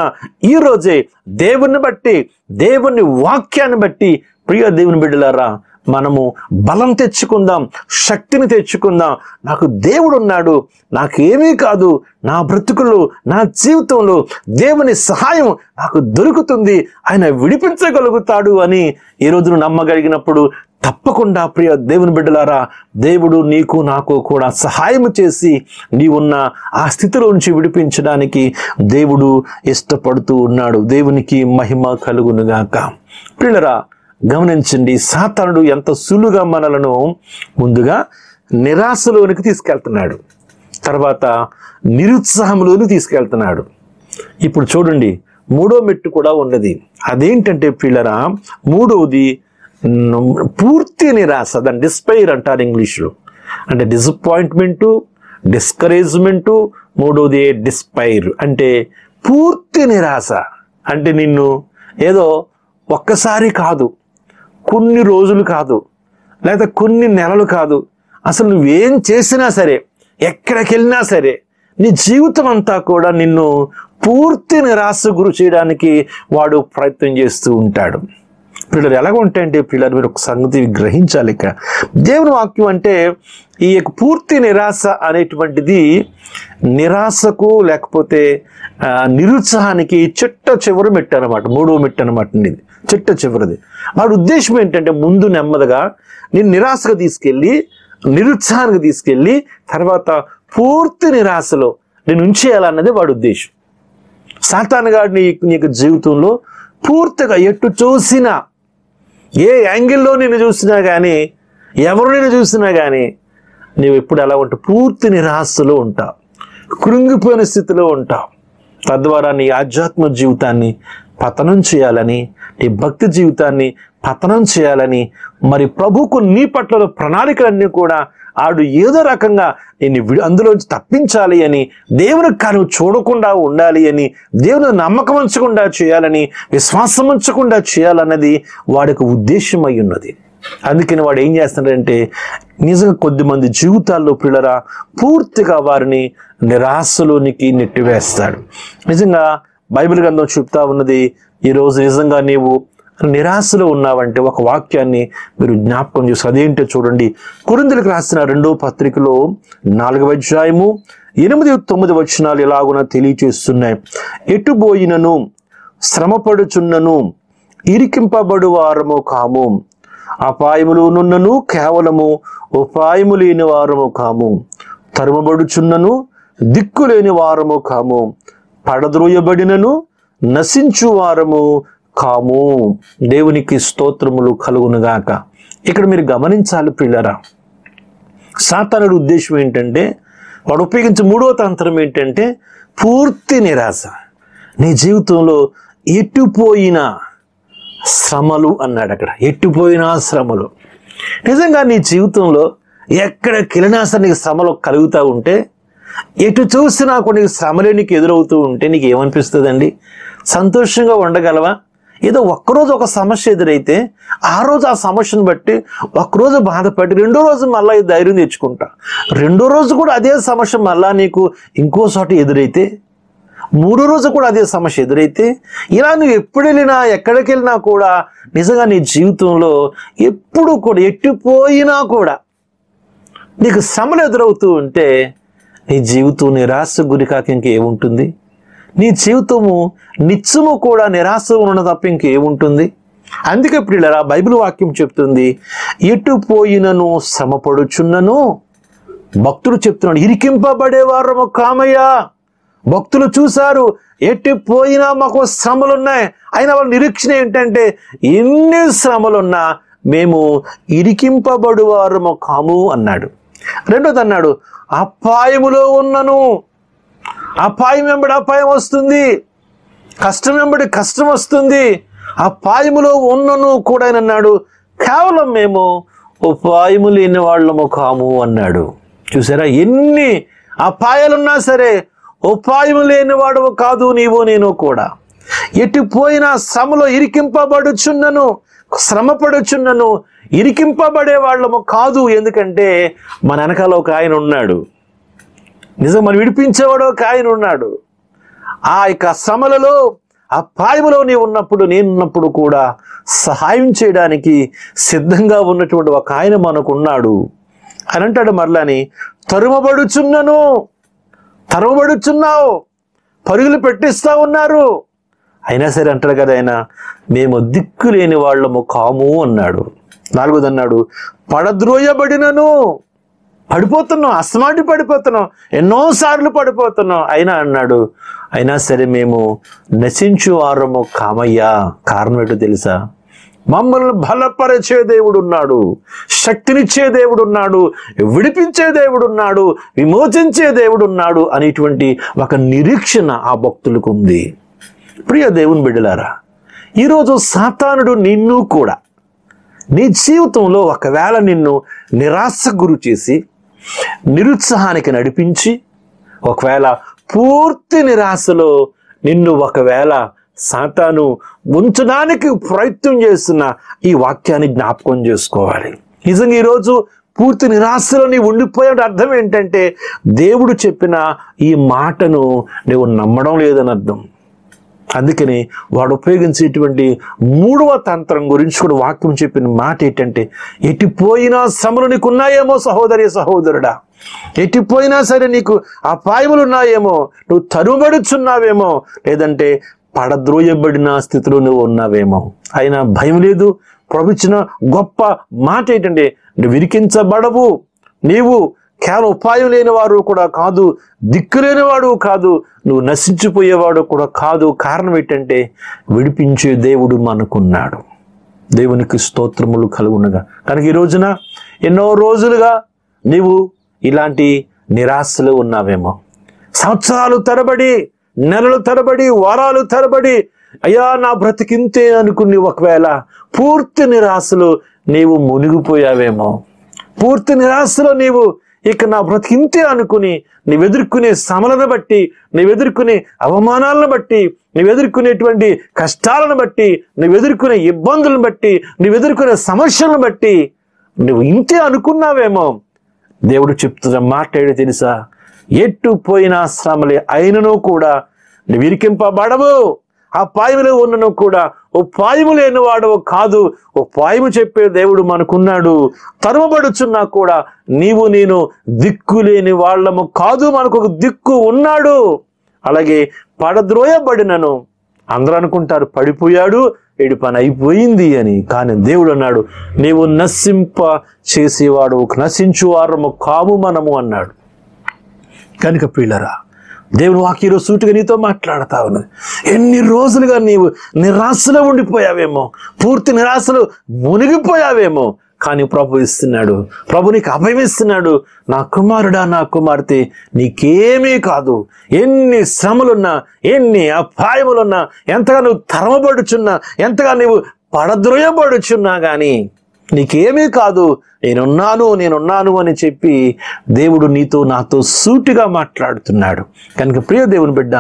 ఈ రోజే దేవుని బట్టి, దేవుని వాక్యాన్ని బట్టి ప్రియ దేవుని బిడ్డలారా, మనము బలం తెచ్చుకుందాం, శక్తిని తెచ్చుకుందాం. నాకు దేవుడు ఉన్నాడు, నాకేమీ కాదు, నా బ్రతుకులో, నా జీవితంలో దేవుని సహాయం నాకు దొరుకుతుంది, ఆయన విడిపించగలుగుతాడు అని ఈ రోజును నమ్మగలిగినప్పుడు తప్పకుండా ప్రియ దేవుని బిడ్డలారా, దేవుడు నీకు నాకు కూడా సహాయం చేసి నీవున్న ఆ స్థితిలో నుంచి విడిపించడానికి దేవుడు ఇష్టపడుతూ ఉన్నాడు. దేవునికి మహిమ కలుగునుగాక. పిల్లరా గమనించండి, సాతానుడు ఎంత సులువుగా మనలను ముందుగా నిరాశలోనికి తీసుకెళ్తున్నాడు, తర్వాత నిరుత్సాహంలోనికి తీసుకెళ్తున్నాడు. ఇప్పుడు చూడండి, మూడో మెట్టు కూడా ఉన్నది. అదేంటంటే పిల్లరా, మూడవది పూర్తి నిరాశ, దాన్ని డిస్పైర్ అంటారు ఇంగ్లీష్లో. అంటే డిసప్పాయింట్మెంటు, డిస్కరేజ్మెంటు, మూడవది డిస్పైర్ అంటే పూర్తి నిరాశ. అంటే నిన్ను ఏదో ఒక్కసారి కాదు, కొన్ని రోజులు కాదు, లేదా కొన్ని నెలలు కాదు, అసలు నువ్వేం చేసినా సరే, ఎక్కడికి వెళ్ళినా సరే, నీ జీవితం అంతా కూడా నిన్ను పూర్తి నిరాశ గురి చేయడానికి వాడు ప్రయత్నం చేస్తూ ఉంటాడు. పిల్లలు ఎలాగ ఉంటాయంటే పిల్లలు మీరు ఒక సంగతి గ్రహించాలి. ఇక దేవుని వాక్యం అంటే ఈ యొక్క పూర్తి నిరాశ అనేటువంటిది నిరాశకు లేకపోతే నిరుత్సాహానికి చిట్ట చివరి మెట్టు అనమాట, మూడవ మెట్టు అనమాట. ఇది చిట్ట చివరిది. వాడి ఉద్దేశం ఏంటంటే ముందు నెమ్మదిగా నేను నిరాశగా తీసుకెళ్ళి, నిరుత్సాహానికి తీసుకెళ్ళి, తర్వాత పూర్తి నిరాశలో నేను ఉంచేయాలన్నది వాడి ఉద్దేశం. సాతాను గాడు నీకు జీవితంలో పూర్తిగా ఎటు చూసినా, ఏ యాంగిల్లో నేను చూసినా కానీ, ఎవరు నేను చూసినా కానీ నీవు ఎప్పుడు ఎలా ఉంటావు? పూర్తి నిరాశలో ఉంటావు, కృంగిపోయిన స్థితిలో ఉంటావు. తద్వారా నీ ఆధ్యాత్మిక జీవితాన్ని పతనం చేయాలని, నీ భక్తి జీవితాన్ని పతనం చేయాలని, మరి ప్రభువుకు నీ పట్ల ప్రణాళికలన్నీ కూడా ఆడు ఏదో రకంగా నేను అందులోంచి తప్పించాలి అని, దేవునికి కాను చూడకుండా ఉండాలి అని, దేవుని నమ్మకం ఉంచకుండా చేయాలని, విశ్వాసం ఉంచకుండా చేయాలన్నది వాడికి ఉద్దేశం అయి ఉన్నది. అందుకని వాడు ఏం చేస్తున్నాడంటే నిజంగా కొద్దిమంది జీవితాల్లో పిల్లరా పూర్తిగా వారిని నిరాశలోనికి నెట్టివేస్తాడు. నిజంగా బైబిల్ గ్రంథం చెప్తా ఉన్నది, ఈరోజు నిజంగా నీవు నిరాశలో ఉన్నావంటే ఒక వాక్యాన్ని మీరు జ్ఞాపకం చేసి, అదేంటో చూడండి. కొరింథీయులకు రాసిన 2వ పత్రికలో 4వ అధ్యాయము 8-9 వచనాలు ఎలాగున తెలియచేస్తున్నాయి. ఎటుబోయినను శ్రమపడుచున్నను ఇరికింపబడు వారము కాము, అపాయములోనున్నను కేవలము ఉపాయము లేని వారము కాము, తరుమబడుచున్నను దిక్కులేని వారము కాము, పడద్రోయబడినను నశించు వారము కాము. దేవునికి స్తోత్రములు కలుగునుగాక. ఇక్కడ మీరు గమనించాలి పిల్లరా, సాతానుడి ఉద్దేశం ఏంటంటే, వాడు ఉపయోగించే మూడవ తంత్రం ఏంటంటే పూర్తి నిరాశ. నీ జీవితంలో ఎటుపోయినా శ్రమలు అన్నాడు. అక్కడ ఎటుపోయినా శ్రమలు. నిజంగా నీ జీవితంలో ఎక్కడికెళ్ళినా సరే నీకు శ్రమలు కలుగుతూ ఉంటే, ఎటు చూసినా కొన్ని శ్రమలే నీకు ఎదురవుతూ ఉంటే నీకు ఏమనిపిస్తుందండి? సంతోషంగా ఉండగలవా? ఏదో ఒక్కరోజు ఒక సమస్య ఎదురైతే ఆ రోజు ఆ సమస్యను బట్టి ఒక్కరోజు బాధపడి రెండో రోజు మళ్ళీ ధైర్యం తెచ్చుకుంటా, రెండో రోజు కూడా అదే సమస్య మళ్ళా నీకు ఇంకోసారి ఎదురైతే, మూడో రోజు కూడా అదే సమస్య ఎదురైతే, ఇలా నువ్వు ఎప్పుడు వెళ్ళినా ఎక్కడికి వెళ్ళినా కూడా నిజంగా నీ జీవితంలో ఎప్పుడు కూడా ఎట్టిపోయినా కూడా నీకు శ్రమలు ఎదురవుతూ ఉంటే నీ జీవితం నిరాశ గురికాక ఇంకేముంటుంది? నీ జీవితము నిత్యము కూడా నిరాశ ఉన్న తప్ప ఇంకేముంటుంది? అందుకే ప్రియులారా బైబిల్ వాక్యం చెప్తుంది, ఎటు పోయినను శ్రమపడుచున్నను. భక్తులు చెప్తున్నాడు, ఇరికింపబడేవారము కామయ్యా. భక్తులు చూశారు, ఎటు పోయినా మాకు శ్రమలు ఉన్నాయి, అయినా వాళ్ళ నిరీక్షణ ఏంటంటే ఎన్ని శ్రమలున్నా మేము ఇరికింపబడువారము కాము అన్నాడు. రెండోది అన్నాడు, అపాయములో ఉన్నను. అపాయం వెంబడి అపాయం వస్తుంది. కష్టం వెంబడి కష్టం వస్తుంది, అపాయములో ఉన్నను కూడా ఆయన అన్నాడు, కేవలం మేము ఉపాయము లేని వాళ్ళము కాము అన్నాడు. చూసారా, ఎన్ని అపాయాలున్నా సరే ఉపాయము లేని వాడవు కాదు నీవు నేను కూడా. ఎటుపోయినా శ్రమలో ఇరికింపబడుచున్నను, శ్రమపడుచున్నను, ఇరికింపబడే వాళ్ళము కాదు. ఎందుకంటే మన వెనకాల ఒక ఆయన ఉన్నాడు, నిజం మనం విడిపించేవాడు ఒక ఆయన ఉన్నాడు. ఆ యొక్క శ్రమలలో అపాయములో నీవు ఉన్నప్పుడు, నేనున్నప్పుడు కూడా సహాయం చేయడానికి సిద్ధంగా ఉన్నటువంటి ఒక ఆయన మనకున్నాడు అని అంటాడు. మరలాని తరుమబడుచున్నావు, పరుగులు పెట్టిస్తా ఉన్నారు, అయినా సరే అంటాడు కదా ఆయన, మేము దిక్కు లేని వాళ్ళము కాము అన్నాడు. 4వది అన్నాడు, పడద్రోయబడినను, పడిపోతున్నాం, అస్మాటి పడిపోతున్నాం, ఎన్నోసార్లు పడిపోతున్నాం, అయినా అన్నాడు, అయినా సరే మేము నశించు వారము కామయ్యా. కారణం ఏంటో తెలుసా? మమ్మల్ని బలపరిచే దేవుడు ఉన్నాడు, శక్తినిచ్చే దేవుడు ఉన్నాడు, విడిపించే దేవుడు ఉన్నాడు, విమోచించే దేవుడు ఉన్నాడు అనేటువంటి ఒక నిరీక్షణ ఆ భక్తులకు ఉంది. ప్రియ దేవుని బిడ్డలారా, ఈరోజు సాతానుడు నిన్ను కూడా నీ జీవితంలో ఒకవేళ నిన్ను నిరాశకు గురి చేసి నిరుత్సాహానికి నడిపించి, ఒకవేళ పూర్తి నిరాశలో నిన్ను ఒకవేళ సాతాను ఉంచడానికి ప్రయత్నం చేస్తున్న ఈ వాక్యాన్ని జ్ఞాపకం చేసుకోవాలి. నిజంగా ఈరోజు పూర్తి నిరాశలో నీవు ఉండిపోయే అర్థం ఏంటంటే, దేవుడు చెప్పిన ఈ మాటను నువ్వు నమ్మడం లేదని అర్థం. అందుకని వాడు ఉపయోగించేటువంటి 3వ తంత్రం గురించి కూడా వాక్యం చెప్పిన మాట ఏంటంటే, ఎటుపోయినా శ్రమలు నీకు ఉన్నాయేమో సహోదరి సహోదరుడా, ఎటుపోయినా సరే నీకు అపాయములు ఉన్నాయేమో, నువ్వు తరుబడుచున్నావేమో, లేదంటే పడద్రోయబడిన స్థితిలో నువ్వు ఉన్నావేమో, అయినా భయం లేదు. ప్రభుత్వ గొప్ప మాట ఏంటంటే, నువ్వు విరికించబడవు, నీవు కేవలం ఉపాయం లేనివాడు కూడా కాదు, దిక్కు లేనివాడు కాదు, నువ్వు నశించిపోయేవాడు కూడా కాదు. కారణం ఏంటంటే విడిపించే దేవుడు మనకున్నాడు. దేవునికి స్తోత్రములు కలుగునగా. కనుక ఈ రోజున ఎన్నో రోజులుగా నీవు ఇలాంటి నిరాశలో ఉన్నావేమో, సంవత్సరాలు తరబడి, నెలలు తరబడి, వారాలు తరబడి, అయ్యా నా బ్రతికింతే అనుకుని ఒకవేళ పూర్తి నిరాశలో నీవు మునిగిపోయావేమో, పూర్తి నిరాశలో నీవు ఇక నా బ్రతికింతే అనుకుని నీవెదుర్కొనే శ్రమలను బట్టి, నీవెదుర్కొనే అవమానాలను బట్టి, నీవెదుర్కొనేటువంటి కష్టాలను బట్టి, నీవెదుర్కొనే ఇబ్బందులను బట్టి, నీవెదుర్కొనే సమస్యలను బట్టి నువ్వు ఇంతే అనుకున్నావేమో. దేవుడు చెప్తున్న మాట ఏంటో తెలుసా? ఎట్టు పోయినా శ్రమలే అయినను కూడా నువ్వు ఇరికింపబడవు, అపాయములో ఉన్నను కూడా ఉపాయము లేని వాడవు కాదు. ఉపాయము చెప్పే దేవుడు మనకున్నాడు. తరుమబడుచున్నా కూడా నీవు నేను దిక్కు లేని వాళ్ళము కాదు, మనకు ఒక దిక్కు ఉన్నాడు. అలాగే పడద్రోయబడినను, అందరూ అనుకుంటారు పడిపోయాడు, ఏడు పని అయిపోయింది అని, కానీ దేవుడు అన్నాడు, నీవు నశింప చేసేవాడు, నశించు వారము కాము మనము అన్నాడు. కనుక ప్రియులారా, దేవుని వాక్యం సూటిగా నీతో మాట్లాడుతా ఉన్నది. ఎన్ని రోజులుగా నీవు నిరాశలో ఉండిపోయావేమో, పూర్తి నిరాశలో మునిగిపోయావేమో, కానీ ప్రభు ఇస్తున్నాడు, ప్రభు నీకు అభయం ఇస్తున్నాడు. నా కుమారుడా, నా కుమార్తె, నీకేమీ కాదు. ఎన్ని శ్రమలున్నా, ఎన్ని అపాయములున్నా, ఎంతగా నువ్వు తరమబడుచున్నా, ఎంతగా నువ్వు పడద్రోయబడుచున్నా కానీ నీకేమీ కాదు, నేనున్నాను అని చెప్పి దేవుడు నీతో నాతో సూటిగా మాట్లాడుతున్నాడు. కనుక ప్రియ దేవుని బిడ్డ,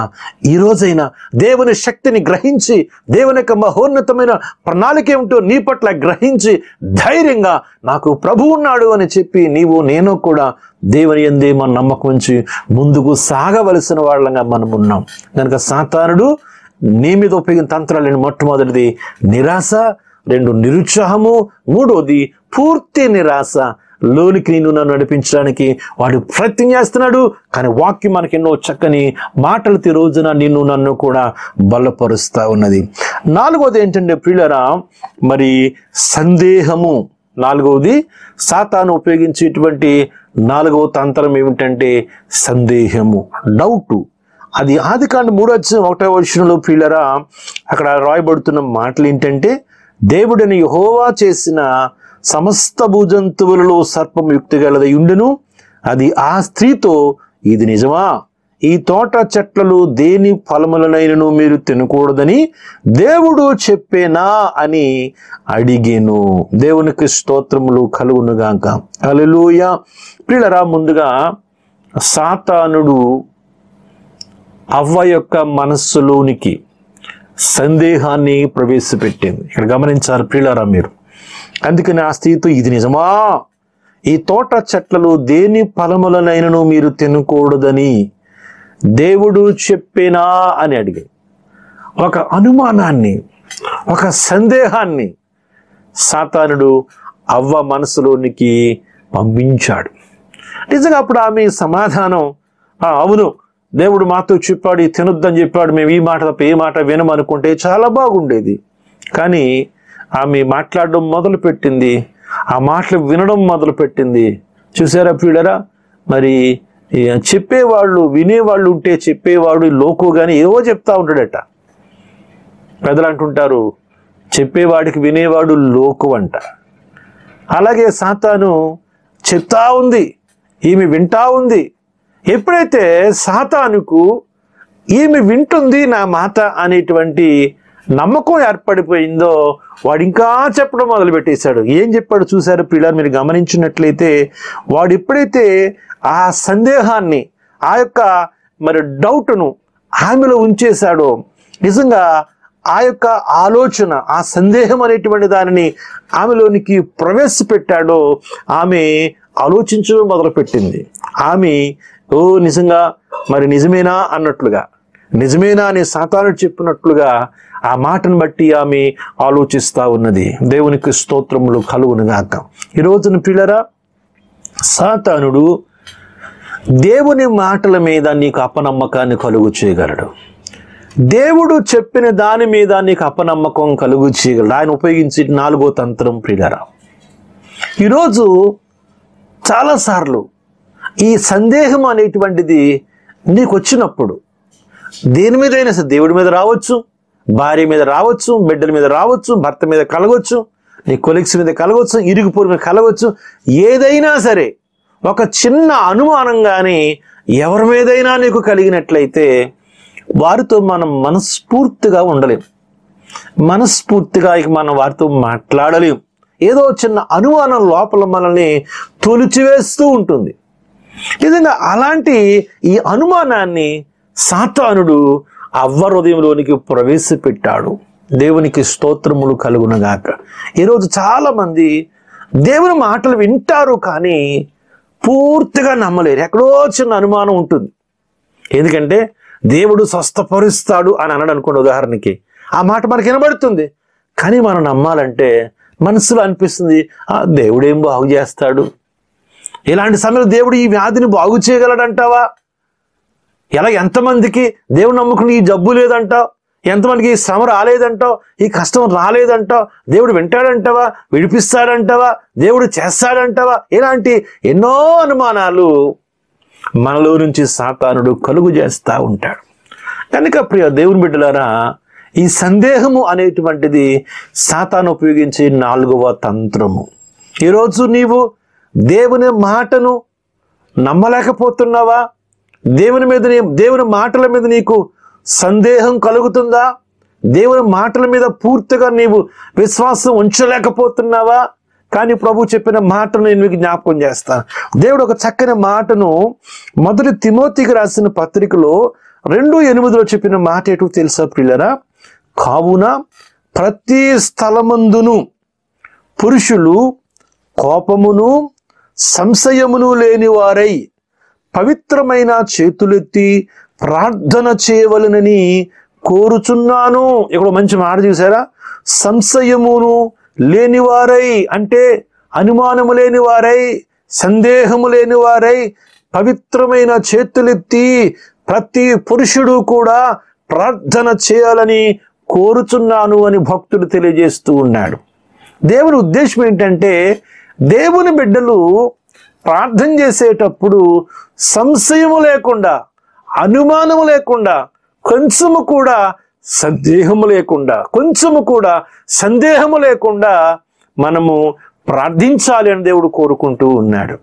ఈ రోజైనా దేవుని శక్తిని గ్రహించి, దేవుని యొక్క మహోన్నతమైన ప్రణాళిక ఏమిటో నీ పట్ల గ్రహించి ధైర్యంగా నాకు ప్రభు ఉన్నాడు అని చెప్పి నీవు నేను కూడా దేవుని యందే మన నమ్మకం ఉంచి ముందుకు సాగవలసిన వాళ్ళంగా మనం ఉన్నాం. కనుక సాతానుడు నీ మీద ఉపయోగించిన తంత్రాలను మొట్టమొదటిది నిరాశ, 2 నిరుత్సాహము, 3వది పూర్తి నిరాశ. లోనికి నిన్ను నన్ను నడిపించడానికి వాడు ప్రయత్నం చేస్తున్నాడు. కానీ వాక్యం మనకి ఎన్నో చక్కని మాటలు ఈ రోజున నిన్ను నన్ను కూడా బలపరుస్తూ ఉన్నది. 4వది ఏంటంటే ప్రియులారా, మరి సందేహము. 4వది సాతాను ఉపయోగించేటువంటి 4వ తంత్రం ఏమిటంటే సందేహము, డౌటు. అది ఆదికాండం 3:1 ప్రియులారా, అక్కడ రాయబడుతున్న మాటలు ఏంటంటే, దేవుడిని యెహోవా చేసిన సమస్త భూజంతువులలో సర్పం యుక్తి గలదై ఉండును, అది ఆ స్త్రీతో ఇది నిజమా, ఈ తోట చెట్లలో దేని ఫలములనైనను మీరు తినకూడదని దేవుడు చెప్పేనా అని అడిగేను. దేవునికి స్తోత్రములు కలుగునుగాక. హల్లెలూయా. ప్రియులారా, ముందుగా సాతానుడు అవ్వ యొక్క మనస్సులోనికి సందేహాన్ని ప్రవేశపెట్టింది. ఇక్కడ గమనించాలి ప్రియులారా మీరు. అందుకని ఆ స్త్రీతో, ఇది నిజమా? ఈ తోట చెట్లలో దేని ఫలములనైనను మీరు తినకూడదని దేవుడు చెప్పేనా అని అడిగాడు. ఒక అనుమానాన్ని, ఒక సందేహాన్ని సాతానుడు అవ్వ మనసులోనికి పంపించాడు. నిజంగా అప్పుడు ఆమె సమాధానం, అవును దేవుడు మాతో చెప్పాడు, ఈ తినొద్దని చెప్పాడు, మేము ఈ మాట తప్ప ఏ మాట వినమనుకుంటే చాలా బాగుండేది. కానీ ఆమె మాట్లాడడం మొదలుపెట్టింది, ఆ మాటలు వినడం మొదలుపెట్టింది. చూసారా ప్రియులారా, మరి చెప్పేవాళ్ళు వినేవాళ్ళు ఉంటే చెప్పేవాడు లోకు కానీ ఏవో చెప్తా ఉంటాడట. పెద్దలు అంటుంటారు, చెప్పేవాడికి వినేవాడు లోకు అంట. అలాగే సాతాను చెప్తా ఉంది, ఈమె వింటా ఉంది. ఎప్పుడైతే సాతానుకు ఈమె వింటుంది నా మాట అనేటువంటి నమ్మకం ఏర్పడిపోయిందో వాడు ఇంకా చెప్పడం మొదలుపెట్టేశాడు. ఏం చెప్పాడు చూసారు పిల్లలు, మీరు గమనించినట్లయితే వాడు ఎప్పుడైతే ఆ సందేహాన్ని, ఆ యొక్క మరి డౌట్ను ఆమెలో ఉంచేశాడో, నిజంగా ఆ యొక్క ఆలోచన, ఆ సందేహం అనేటువంటి దానిని ఆమెలోనికి ప్రవేశపెట్టాడో, ఆమె ఆలోచించడం మొదలుపెట్టింది. ఆమె నిజంగా మరి నిజమేనా అన్నట్లుగా, నిజమేనా అని సాతానుడు చెప్పినట్లుగా ఆ మాటను బట్టి ఆమె ఆలోచిస్తూ ఉన్నది. దేవునికి స్తోత్రములు కలుగునుగాక. ఈ రోజున పిల్లరా, సాతానుడు దేవుని మాటల మీద నీకు అపనమ్మకాన్ని కలుగు చేయగలడు. దేవుడు చెప్పిన దాని మీద నీకు అపనమ్మకం కలుగు చేయగలడు. ఆయన ఉపయోగించి 4వ తంత్రం ప్రియులారా. ఈరోజు చాలాసార్లు ఈ సందేహం అనేటువంటిది నీకు వచ్చినప్పుడు దేని మీదైనా సరే, దేవుడి మీద రావచ్చు, భార్య మీద రావచ్చు, బిడ్డల మీద రావచ్చు, భర్త మీద కలగవచ్చు, నీ కొలీగ్స్ మీద కలగవచ్చు, ఇరుగు పొరుగు మీద కలగవచ్చు. ఏదైనా సరే ఒక చిన్న అనుమానం కానీ ఎవరి మీదైనా నీకు కలిగినట్లయితే వారితో మనం మనస్ఫూర్తిగా ఉండలేం, మనస్ఫూర్తిగా మనం వారితో మాట్లాడలేం. ఏదో చిన్న అనుమానం లోపల మనల్ని తొలిచివేస్తూ ఉంటుంది. నిజంగా అలాంటి ఈ అనుమానాన్ని సాతానుడు అవ్వ హృదయంలోనికి ప్రవేశపెట్టాడు. దేవునికి స్తోత్రములు కలుగునగాక. ఈరోజు చాలామంది దేవుని మాటలు వింటారు కానీ పూర్తిగా నమ్మలేరు. ఎక్కడో చిన్న అనుమానం ఉంటుంది. ఎందుకంటే దేవుడు స్వస్థపరుస్తాడు అని అన్నాడు అనుకోండి, ఉదాహరణకి ఆ మాట మనకి వినబడుతుంది, కానీ మనం నమ్మాలంటే మనసులో అనిపిస్తుంది, దేవుడు ఏం బాగు చేస్తాడు, ఇలాంటి సమయంలో దేవుడు ఈ వ్యాధిని బాగు చేయగలడంటావా? ఎలా ఎంతమందికి దేవుడు నమ్ముకుని ఈ జబ్బు లేదంటావు, ఎంతమందికి ఈ శ్రమ రాలేదంటావు, ఈ కష్టం రాలేదంటావు, దేవుడు వింటాడంటావా, విడిపిస్తాడంటావా, దేవుడు చేస్తాడంటావా? ఇలాంటి ఎన్నో అనుమానాలు మనలో నుంచి సాతానుడు కలుగు చేస్తూ ఉంటాడు. కనుక ప్రియ దేవుని బిడ్డలారా, ఈ సందేహము అనేటువంటిది సాతాను ఉపయోగించే 4వ తంత్రము. ఈరోజు నీవు దేవుని మాటను నమ్మలేకపోతున్నావా? దేవుని మాటల మీద నీకు సందేహం కలుగుతుందా? దేవుని మాటల మీద పూర్తిగా నీవు విశ్వాసం ఉంచలేకపోతున్నావా? కానీ ప్రభు చెప్పిన మాటను నేను మీకు జ్ఞాపకం చేస్తాను. దేవుడు ఒక చక్కని మాటను 1 తిమోతికి రాసిన పత్రికలో 2:8 చెప్పిన మాట ఏంటో తెలుసా ప్రియులారా? కావున ప్రతి స్థలమందును పురుషులు కోపమును సంశయమును లేని వారై పవిత్రమైన చేతులెత్తి ప్రార్థన చేయవలనని కోరుచున్నాను. ఇక్కడ మంచి మాట చూసారా? సంశయమును లేనివారై అంటే అనుమానము లేని వారై, సందేహము లేని వారై పవిత్రమైన చేతులెత్తి ప్రతి పురుషుడు కూడా ప్రార్థన చేయాలని కోరుచున్నాను అని భక్తుడు తెలియజేస్తూ ఉన్నాడు. దేవుని ఉద్దేశం ఏంటంటే దేవుని బిడ్డలు ప్రార్థన చేసేటప్పుడు సంశయము లేకుండా, అనుమానము లేకుండా, కొంచెము కూడా సందేహము లేకుండా, కొంచెము కూడా సందేహము లేకుండా మనము ప్రార్థించాలి అని దేవుడు కోరుకుంటూ ఉన్నాడు.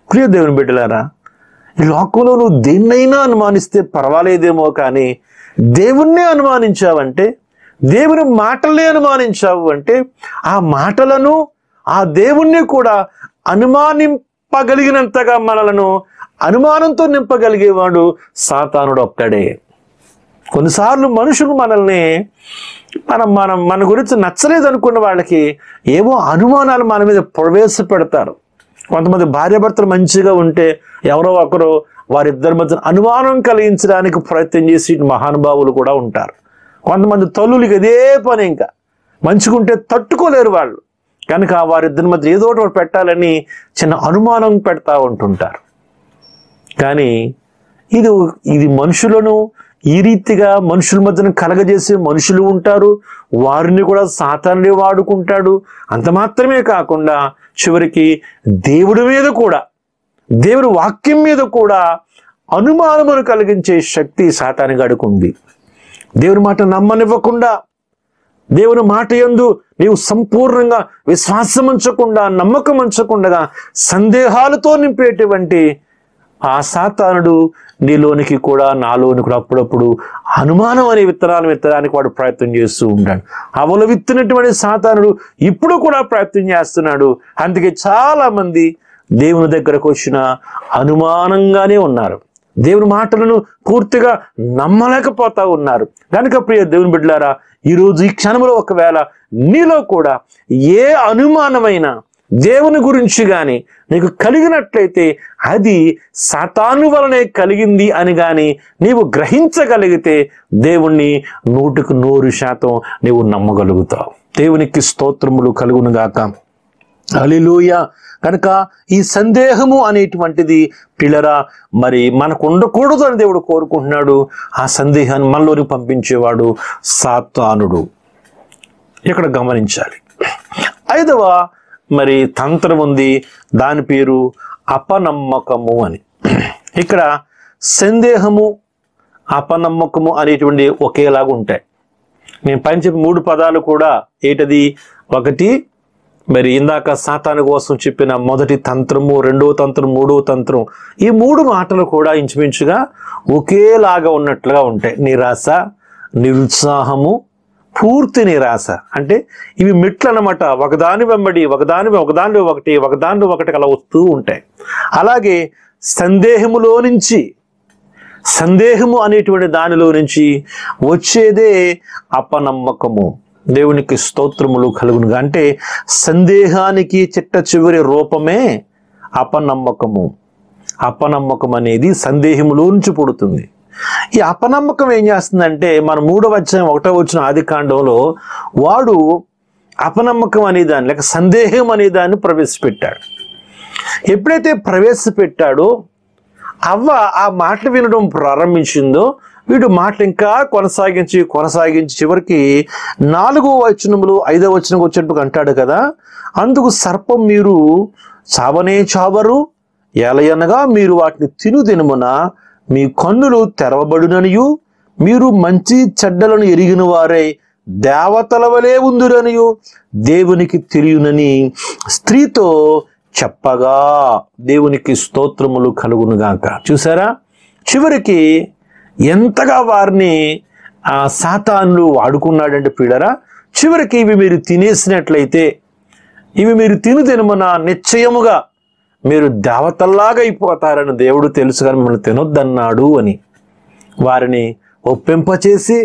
ప్రియ దేవుని బిడ్డలారా, ఈ లోకంలో నువ్వు దేన్నైనా అనుమానిస్తే పర్వాలేదేమో, కానీ దేవుణ్ణే అనుమానించావంటే, దేవుని మాటలనే అనుమానించావు అంటే, ఆ మాటలను ఆ దేవుణ్ణి కూడా అనుమానింపగలిగినంతగా మనలను అనుమానంతో నింపగలిగేవాడు సాతానుడు ఒక్కడే. కొన్నిసార్లు మనుషులు మనల్ని మన గురించి నచ్చలేదు అనుకున్న వాళ్ళకి ఏవో అనుమానాలు మన మీద ప్రవేశపెడతారు. కొంతమంది భార్యాభర్తలు మంచిగా ఉంటే ఎవరో ఒకరు వారిద్దరి మధ్య అనుమానం కలిగించడానికి ప్రయత్నం చేసి మహానుభావులు కూడా ఉంటారు. కొంతమంది తల్లులకి ఇదే పని, ఇంకా మంచిగుంటే తట్టుకోలేరు వాళ్ళు, కనుక వారిద్దరి మధ్య ఏదో ఒకటి పెట్టాలని చిన్న అనుమానం పెడతా ఉంటుంటారు. కానీ ఇది మనుషులను ఈ రీతిగా మనుషుల మధ్యన కలగజేసే మనుషులు ఉంటారు, వారిని కూడా సాతానుడే వాడుకుంటాడు. అంత మాత్రమే కాకుండా చివరికి దేవుడి మీద కూడా, దేవుడి వాక్యం మీద కూడా అనుమానమును కలిగించే శక్తి సాతానుగాడికి ఉంది. దేవుని మాట నమ్మనివ్వకుండా, దేవుని మాట యందు నీవు సంపూర్ణంగా విశ్వాసం ఉంచకుండా, నమ్మకం ఉంచకుండా సందేహాలతో నింపేటువంటి ఆ సాతానుడు నీలోనికి కూడా నాలోనికి కూడా అప్పుడప్పుడు అనుమానం అనే విత్తనాలు విత్తడానికి వాడు ప్రయత్నం చేస్తూ ఉంటాడు. అవలు విత్తినటువంటి సాతానుడు ఇప్పుడు కూడా ప్రయత్నం చేస్తున్నాడు. అందుకే చాలా మంది దేవుని దగ్గరకు వచ్చిన అనుమానంగానే ఉన్నారు, దేవుని మాటలను పూర్తిగా నమ్మలేకపోతా ఉన్నారు. కనుక ప్రియ దేవుని బిడ్డలారా, ఈరోజు ఈ క్షణంలో ఒకవేళ నీలో కూడా ఏ అనుమానమైన దేవుని గురించి కానీ నీకు కలిగినట్లయితే అది సాతాను వలనే కలిగింది అని కానీ నీవు గ్రహించగలిగితే దేవుణ్ణి 100% నీవు నమ్మగలుగుతావు. దేవునికి స్తోత్రములు కలుగునుగాక. హల్లెలూయా. కనుక ఈ సందేహము అనేటువంటిది పిల్లరా మరి మనకు ఉండకూడదు అని దేవుడు కోరుకుంటున్నాడు. ఆ సందేహాన్ని మనలోని పంపించేవాడు సాతానుడు. ఇక్కడ గమనించాలి. 5వ మరి తంత్రం ఉంది, దాని పేరు అపనమ్మకము అని. ఇక్కడ సందేహము అపనమ్మకము అనేటువంటి ఒకేలాగా ఉంటాయి. నేను పైన చెప్పిన 3 పదాలు కూడా ఏంటది? ఒకటి మరి ఇందాక సాతాను కోసం చెప్పిన మొదటి తంత్రము, 2వ తంత్రం, 3వ తంత్రం, ఈ 3 మాటలు కూడా ఇంచుమించుగా ఒకేలాగా ఉన్నట్లుగా ఉంటాయి. నిరాశ, నిరుత్సాహము, పూర్తి నిరాశ. అంటే ఇవి మెట్లు అన్నమాట, ఒకదాని వెంబడి ఒకదానిలో ఒకటి అలా వస్తూ ఉంటాయి. అలాగే సందేహము అనేటువంటి దానిలో నుంచి వచ్చేదే అపనమ్మకము. దేవునికి స్తోత్రములు కలుగునుగా. అంటే సందేహానికి చిట్ట చివరి రూపమే అపనమ్మకము. అపనమ్మకం అనేది సందేహములో నుంచి పుడుతుంది. ఈ అపనమ్మకం ఏం చేస్తుందంటే, మన 3వ అధ్యాయం 1వ వచనం ఆదికాండంలో వాడు అపనమ్మకం అనే దాన్ని లేక సందేహం అనే దాన్ని ప్రవేశపెట్టాడు. ఎప్పుడైతే ప్రవేశపెట్టాడో అవ్వ ఆ మాటలు వినడం ప్రారంభించిందో వీడు మాటలు ఇంకా కొనసాగించి చివరికి 4వ వచనములు 5వ వచనం వచ్చేటప్పుడు అంటాడు కదా, అందుకు సర్పం మీరు చావనే చావరు, ఎలయనగా మీరు వాటిని తినుదినమున మీ కన్నులు తెరవబడుననియు మీరు మంచి చెడ్డలను ఎరిగిన వారై దేవతల వలె ఉందురనియు దేవునికి తెలియనని స్త్రీతో చెప్పగా. దేవునికి స్తోత్రములు కలుగునుగాక. చూసారా, చివరికి ఎంతగా వారిని ఆ సాతానుడు వాడుకున్నాడంటే పిల్లరా, చివరికి ఇవి మీరు తినేసినట్లయితే, ఇవి మీరు తినుదినమున నిశ్చయముగా మీరు దేవతల్లాగా అయిపోతారని దేవుడు తెలుసు కానీ మిమ్మల్ని తినొద్దన్నాడు అని వారిని ఒప్పింపచేసి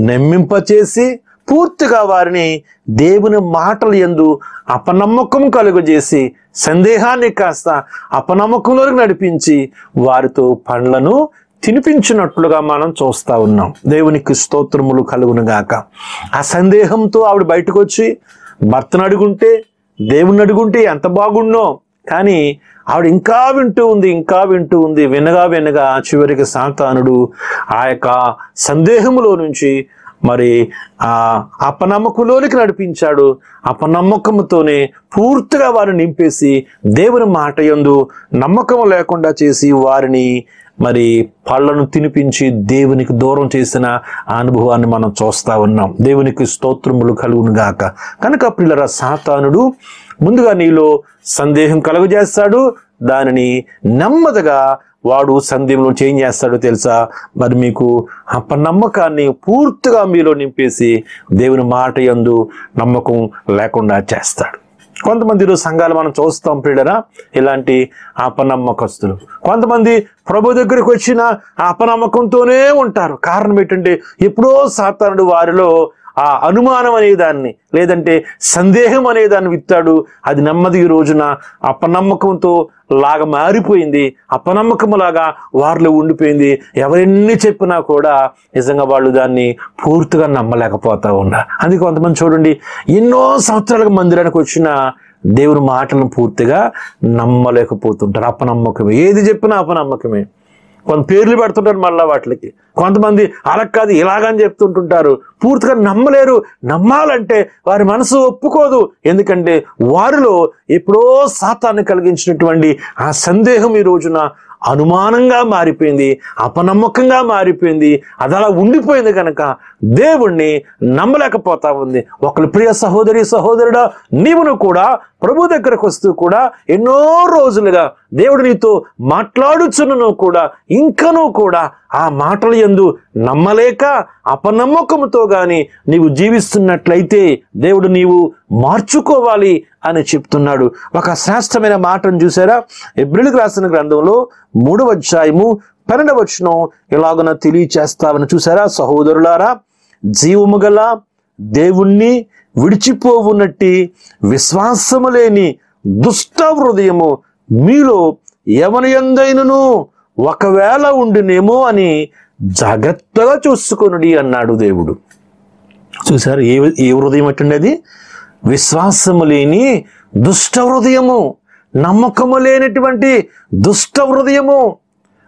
నమ్మింపచేసి పూర్తిగా వారిని దేవుని మాటలు యందు అపనమ్మకం కలుగజేసి సందేహాన్ని కాస్త అపనమ్మకంలోకి నడిపించి వారితో పండ్లను తినిపించినట్లుగా మనం చూస్తూ ఉన్నాం. దేవునికి స్తోత్రములు కలుగునుగాక. ఆ సందేహంతో ఆవిడ బయటకు వచ్చి భర్తను అడుగుంటే, దేవుణ్ణి అడుగుంటే ఎంత బాగుండో, కానీ ఆవిడ ఇంకా వింటూ ఉంది. వినగా చివరికి సాతానుడు ఆ యొక్క సందేహములో నుంచి మరి ఆ అపనమ్మకంలోనికి నడిపించాడు. అపనమ్మకంతోనే పూర్తిగా వారిని నింపేసి దేవుని మాట యందు నమ్మకం లేకుండా చేసి వారిని మరి పళ్ళను తినిపించి దేవునికి దూరం చేసిన అనుభవాన్ని మనం చూస్తూ ఉన్నాం. దేవునికి స్తోత్రములు కలుగునుగాక. కనుక పిల్లల సాతానుడు ముందుగా నీలో సందేహం కలుగజేస్తాడు, దానిని నెమ్మదిగా వాడు సందేహంలో చేంజ్ చేస్తాడో తెలుసా? మరి మీకు అపనమ్మకాన్ని పూర్తిగా మీలో నింపేసి దేవుని మాట యందు నమ్మకం లేకుండా చేస్తాడు. కొంతమంది సంఘాలు మనం చూస్తాం ప్రియులరా, ఇలాంటి అపనమ్మకస్తులు. కొంతమంది ప్రభు దగ్గరికి వచ్చిన అపనమ్మకంతోనే ఉంటారు. కారణం ఏంటంటే ఎప్పుడో సాతానుడు వారిలో ఆ అనుమానం అనేదాన్ని, లేదంటే సందేహం అనేదాన్ని విత్తాడు. అది నెమ్మది ఈ రోజున అపనమ్మకంతో లాగా మారిపోయింది. అపనమ్మకములాగా వారిలో ఉండిపోయింది. ఎవరెన్ని చెప్పినా కూడా నిజంగా వాళ్ళు దాన్ని పూర్తిగా నమ్మలేకపోతా ఉన్నారు. అందుకే కొంతమంది చూడండి, ఎన్నో సంవత్సరాలుగా మందిరానికి వచ్చిన దేవుని మాటలను పూర్తిగా నమ్మలేకపోతుంటారు. అపనమ్మకమే, ఏది చెప్పినా అపనమ్మకమే. కొంత పేర్లు పెడుతుంటారు మళ్ళా వాటికి. కొంతమంది అలా కాదు ఇలాగని చెప్తుంటుంటారు, పూర్తిగా నమ్మలేరు. నమ్మాలంటే వారి మనసు ఒప్పుకోదు. ఎందుకంటే వారిలో ఎప్పుడో సాతాన్ని కలిగించినటువంటి ఆ సందేహం ఈ రోజున అనుమానంగా మారిపోయింది, అపనమ్మకంగా మారిపోయింది. అది అలా ఉండిపోయింది కనుక దేవుణ్ణి నమ్మలేకపోతా ఉంది. ఒకరి ప్రియ సహోదరి సహోదరుడా, నీవును కూడా ప్రభు దగ్గరకు వస్తూ కూడా ఎన్నో రోజులుగా దేవుడు నీతో మాట్లాడుచున్నను కూడా ఇంకనూ కూడా ఆ మాటల యందు నమ్మలేక అపనమ్మకంతో గాని నీవు జీవిస్తున్నట్లయితే దేవుడు నీవు మార్చుకోవాలి అని చెప్తున్నాడు. ఒక శ్రేష్టమైన మాటను చూసారా? హెబ్రీయులకు రాసిన గ్రంథంలో 3వ అధ్యాయము 12వ వచనం ఇలాగున తెలియచేస్తామని చూసారా? సహోదరులారా, జీవము గల దేవుణ్ణి విడిచిపోవునట్టి విశ్వాసము లేని దుష్ట హృదయము మీలో ఎవని యందైనను ఒకవేళ ఉండినేమో అని జాగ్రత్తగా చూసుకొనుడి అన్నాడు దేవుడు. చూసారు ఏ హృదయం అటుండేది? విశ్వాసము లేని దుష్ట హృదయము, నమ్మకము లేనటువంటి దుష్ట హృదయము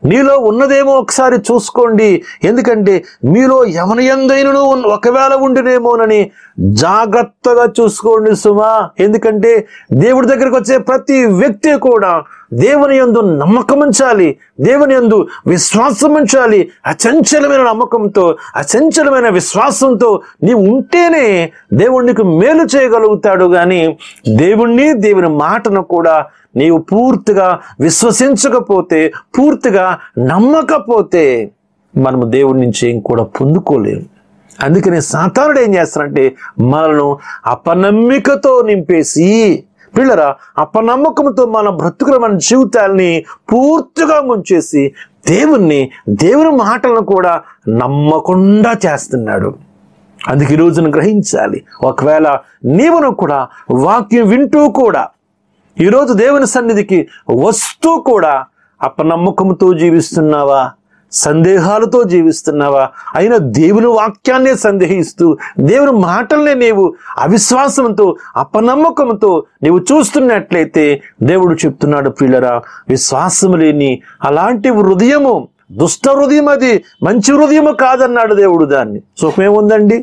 నీలో ఉన్నదేమో ఒకసారి చూసుకోండి. ఎందుకంటే మీలో ఎవని యందైనను ఒకవేళ ఉండినేమోనని జాగ్రత్తగా చూసుకోండి సుమా. ఎందుకంటే దేవుడి దగ్గరికి వచ్చే ప్రతి వ్యక్తి కూడా దేవుని యందు నమ్మకం ఉంచాలి, దేవుని యందు విశ్వాసం ఉంచాలి. అచంచలమైన నమ్మకంతో, అచంచలమైన విశ్వాసంతో నీవు ఉంటేనే దేవుడు నీకు మేలు చేయగలుగుతాడు. కానీ దేవుణ్ణి, దేవుని మాటను కూడా నీవు పూర్తిగా విశ్వసించకపోతే, పూర్తిగా నమ్మకపోతే మనము దేవుడి నుంచి ఏం కూడా పొందుకోలేము. అందుకనే సాతానుడు ఏం చేస్తాడంటే మనను అపనమ్మికతో నింపేసి, పిల్లరా, అపనమ్మకంతో మన బ్రతుకుల, మన జీవితాల్ని పూర్తిగా ముంచేసి దేవుని మాటలను కూడా నమ్మకుండా చేస్తున్నాడు. అందుకే ఈ రోజున గ్రహించాలి. ఒకవేళ నీవును కూడా వాక్యం వింటూ కూడా ఈరోజు దేవుని సన్నిధికి వస్తూ కూడా అపనమ్మకంతో జీవిస్తున్నావా? సందేహాలతో జీవిస్తున్నావా? అయినా దేవుని వాక్యాన్నే సందేహిస్తూ దేవుని మాటల్నే నీవు అవిశ్వాసంతో, అపనమ్మకంతో నీవు చూస్తున్నట్లయితే దేవుడు చెప్తున్నాడు, ప్రియులరా, విశ్వాసము లేని అలాంటి హృదయము దుష్ట హృదయం, అది మంచి హృదయము కాదన్నాడు దేవుడు. దాన్ని సుఖమేముందండి?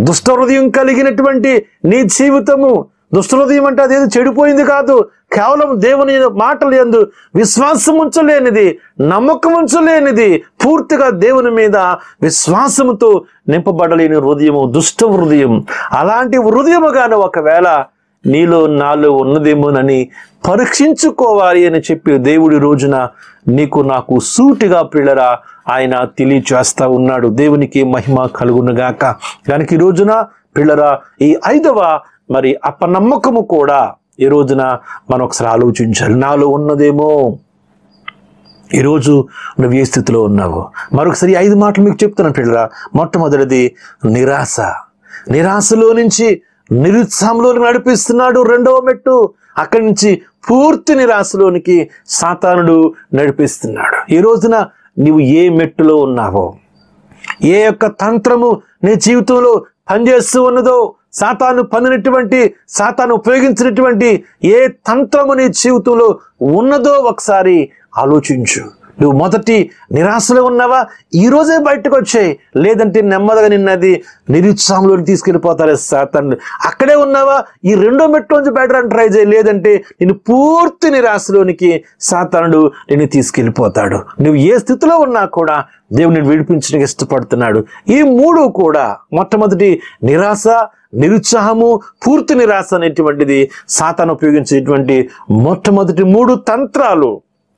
దుష్ట హృదయం కలిగినటువంటి నీ జీవితము, దుష్ట హృదయం అంటే అదేదో చెడిపోయింది కాదు, కేవలం దేవుని మాటలు యందు విశ్వాసం ఉంచలేనిది, నమ్మకం ఉంచలేనిది, పూర్తిగా దేవుని మీద విశ్వాసముతో నింపబడలేని హృదయము దుష్ట హృదయం. అలాంటి హృదయము గాని ఒకవేళ నీలో నాలో ఉన్నదేమోనని పరీక్షించుకోవాలి అని చెప్పి దేవుడి రోజున నీకు నాకు సూటిగా పిల్లరా ఆయన తెలియచేస్తా ఉన్నాడు. దేవునికి మహిమ కలుగునుగాక. కనుక ఈ రోజున పిల్లరా, ఈ 5వ మరి అపనమ్మకము కూడా ఈ రోజున మనం ఒకసారి ఆలోచించాలి. నాలో ఉన్నదేమో, ఈరోజు నువ్వు ఏ స్థితిలో ఉన్నావు? మరొకసారి 5 మాటలు మీకు చెప్తున్నాను పిల్లరా. మొట్టమొదటిది నిరాశ. నిరాశలో నుంచి నిరుత్సాహంలోకి నడిపిస్తున్నాడు. 2వ మెట్టు, అక్కడి నుంచి పూర్తి నిరాశలోనికి సాతానుడు నడిపిస్తున్నాడు. ఈ రోజున నీవు ఏ మెట్టులో ఉన్నావో, ఏ యొక్క తంత్రము నీ జీవితంలో పనిచేస్తూ ఉన్నదో, సాతాను పన్నినటువంటి, సాతాను ఉపయోగించినటువంటి ఏ తంత్రము నీ జీవితంలో ఉన్నదో ఒకసారి ఆలోచించు. నువ్వు మొదటి నిరాశలో ఉన్నావా? ఈరోజే బయటకు వచ్చాయి, లేదంటే నెమ్మదిగా నిన్నది నిరుత్సాహంలో తీసుకెళ్ళిపోతారు సాతాను. అక్కడే ఉన్నావా? ఈ 2వ మెట్టులోంచి బయటకు ట్రై చేయి, లేదంటే నేను పూర్తి నిరాశలోనికి సాతానుడు నిన్ను తీసుకెళ్ళిపోతాడు. నువ్వు ఏ స్థితిలో ఉన్నా కూడా దేవుడిని విడిపించడానికి ఇష్టపడుతున్నాడు. ఈ 3 కూడా, మొట్టమొదటి నిరాశ, నిరుత్సాహము, పూర్తి నిరాశ అనేటువంటిది సాతాను ఉపయోగించేటువంటి మొట్టమొదటి 3 తంత్రాలు.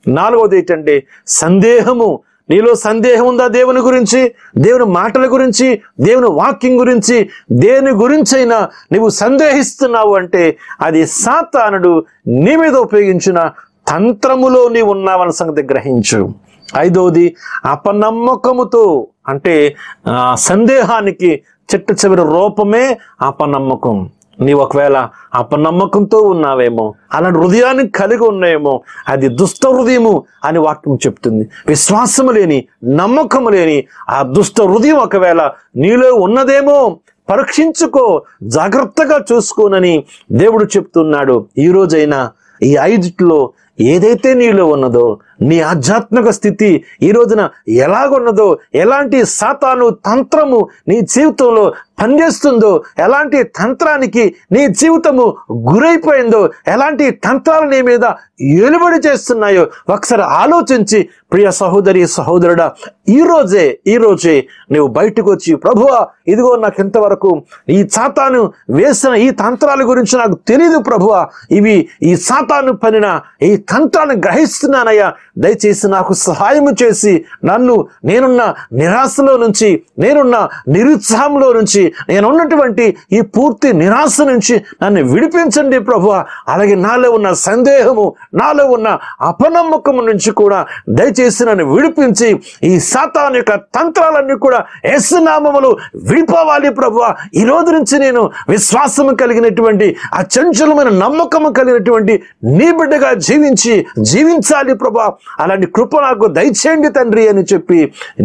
4వది ఏంటంటే సందేహము. నీలో సందేహం ఉందా దేవుని గురించి, దేవుని మాటల గురించి, దేవుని వాక్యం గురించి, దేని గురించైనా నువ్వు సందేహిస్తున్నావు అంటే అది సాతానుడు నీ మీద ఉపయోగించిన తంత్రములో నీవు ఉన్నావన్న సంగతి గ్రహించు. 5వది అపనమ్మకముతో, అంటే సందేహానికి చిట్ట చివరి రూపమే అపనమ్మకం. నీవు ఒకవేళ అపనమ్మకంతో ఉన్నావేమో, అలాంటి హృదయాన్ని కలిగి ఉన్నాయేమో, అది దుష్ట హృదయము అని వాక్యం చెప్తుంది. విశ్వాసము లేని, నమ్మకము లేని ఆ దుష్ట హృదయం ఒకవేళ నీలో ఉన్నదేమో పరీక్షించుకో, జాగ్రత్తగా చూసుకోనని దేవుడు చెప్తున్నాడు. ఈ రోజైనా ఈ 5లో ఏదైతే నీలో ఉన్నదో, నీ ఆధ్యాత్మిక స్థితి ఈ రోజున ఎలాగున్నదో, ఎలాంటి సాతాను తంత్రము నీ జీవితంలో పనిచేస్తుందో, ఎలాంటి తంత్రానికి నీ జీవితము గురైపోయిందో, ఎలాంటి తంత్రాలు నీ మీద ఏలుబడి చేస్తున్నాయో ఒకసారి ఆలోచించి ప్రియ సహోదరి సహోదరుడా, ఈ రోజే నువ్వు బయటకు వచ్చి, ప్రభువా ఇదిగో నాకు ఇంతవరకు ఈ సాతాను వేసిన ఈ తంత్రాల గురించి నాకు తెలియదు ప్రభువా, ఇవి ఈ సాతాను పనిన ఈ తంత్రాన్ని గ్రహిస్తున్నానయ్యా, దయచేసి నాకు సహాయము చేసి నేనున్న నిరాశలో నుంచి, నేనున్న నిరుత్సాహంలో నుంచి, నేనున్నటువంటి ఈ పూర్తి నిరాశ నుంచి నన్ను విడిపించండి ప్రభువా. అలాగే నాలో ఉన్న సందేహము, నాలో ఉన్న అపనమ్మకము నుంచి కూడా దయచేసి నన్ను విడిపించి ఈ సాతాను యొక్క తంత్రాలన్నీ కూడా యేసు నామములో విడిపోవాలి ప్రభువా. ఈ రోజు నుంచి నేను విశ్వాసము కలిగినటువంటి, ఆ చంచలమైన నమ్మకము కలిగినటువంటి నీ బిడ్డగా జీవించాలి ప్రభువా. అలాంటి కృప నాకు దయచేయండి తండ్రి అని చెప్పి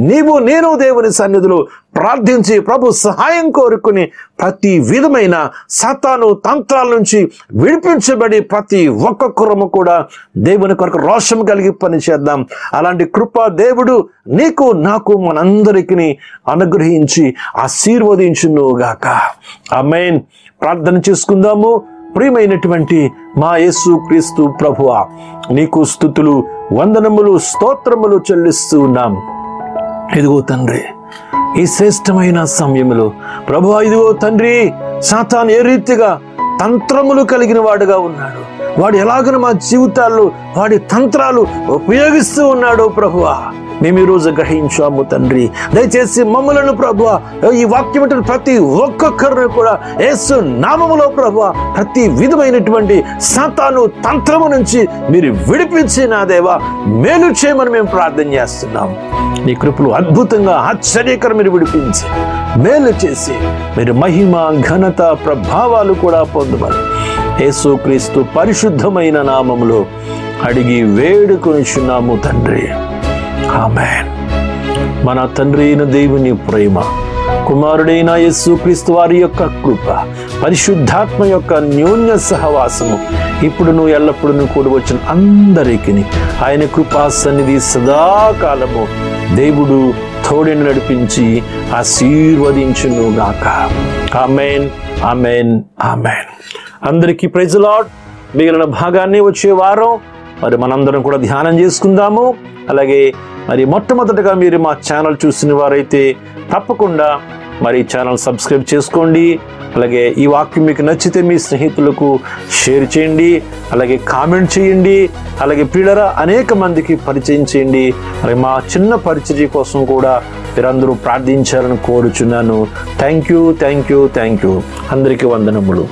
నేను దేవుని సన్నిధిలో ప్రార్థించి ప్రభు సహాయం కోరుకుని ప్రతి విధమైన సాతాను తంత్రాల నుంచి విడిపించబడి ప్రతి ఒక్కొక్కరము కూడా దేవుని కొరకు రోషం కలిగి పని చేద్దాం. అలాంటి కృప దేవుడు నీకు నాకు మనందరికీ అనుగ్రహించి ఆశీర్వదించునుగాక. ఆమేన్. ప్రార్థన చేసుకుందాము. ప్రియమైనటువంటి మా యేసు క్రీస్తు ప్రభువా, నీకు స్తుతులు, వందనములు, స్తోత్రములు చెల్లిస్తూ ఉన్నాం. ఇదిగో తండ్రి, ఈ శ్రేష్టమైన సమయంలో ప్రభువా, ఇదిగో తండ్రి, సాతాను ఏ రీతిగా తంత్రములు కలిగిన వాడుగా ఉన్నాడు, వాడు ఎలాగన మా జీవితాల్లో వాడి తంత్రాలు ఉపయోగిస్తూ ఉన్నాడో ప్రభువా, మేము ఈరోజు గ్రహించాము తండ్రి. దయచేసి మమ్మలను ప్రభువా, ఈ వాక్యం ప్రతి ఒక్కొక్కరిని కూడా యేసు నామములో ప్రభువా ప్రతి విధమైనటువంటి సాతాను తంత్రము నుంచి మీరు విడిపించి నా దేవా మేలు చేయమని మేము ప్రార్థన చేస్తున్నాం. నీ కృపలు అద్భుతంగా ఆశ్చర్యకరం మీరు విడిపించి మేలు చేసి మీరు మహిమ, ఘనత, ప్రభావాలు కూడా పొందమని యేసుక్రీస్తు పరిశుద్ధమైన నామములో అడిగి వేడుకొనిచున్నాము తండ్రి. ఆమేన్. మన తండ్రి అయిన దేవుని ప్రేమ, కుమారుడైన యేసుక్రీస్తు వారి యొక్క కృప, పరిశుద్ధాత్మ యొక్క న్యోన్య సహవాసము ఇప్పుడును ఎల్లప్పుడూ కూడి వచ్చిన అందరికీ ఆయన కృపా సన్నిధి సదాకాలము దేవుడు తోడిని నడిపించి ఆశీర్వదించునుగాక. ఆమేన్, ఆమేన్, ఆమేన్. అందరికీ ప్రైజ్ ది లార్డ్. మిగిలిన భాగాన్ని వచ్చే వారం మరి మనందరం కూడా ధ్యానం చేసుకుందాము. అలాగే మరి మొట్టమొదటగా మీరు మా ఛానల్ చూసిన వారైతే తప్పకుండా మరి ఛానల్ సబ్స్క్రైబ్ చేసుకోండి. అలాగే ఈ వాక్యం మీకు నచ్చితే మీ స్నేహితులకు షేర్ చేయండి, అలాగే కామెంట్ చేయండి, అలాగే ప్రియులారా అనేక మందికి పరిచయం చేయండి. మరి మా చిన్న పరిచర్య కోసం కూడా మీరందరూ ప్రార్థించాలని కోరుచున్నాను. Thank you. అందరికీ వందనములు.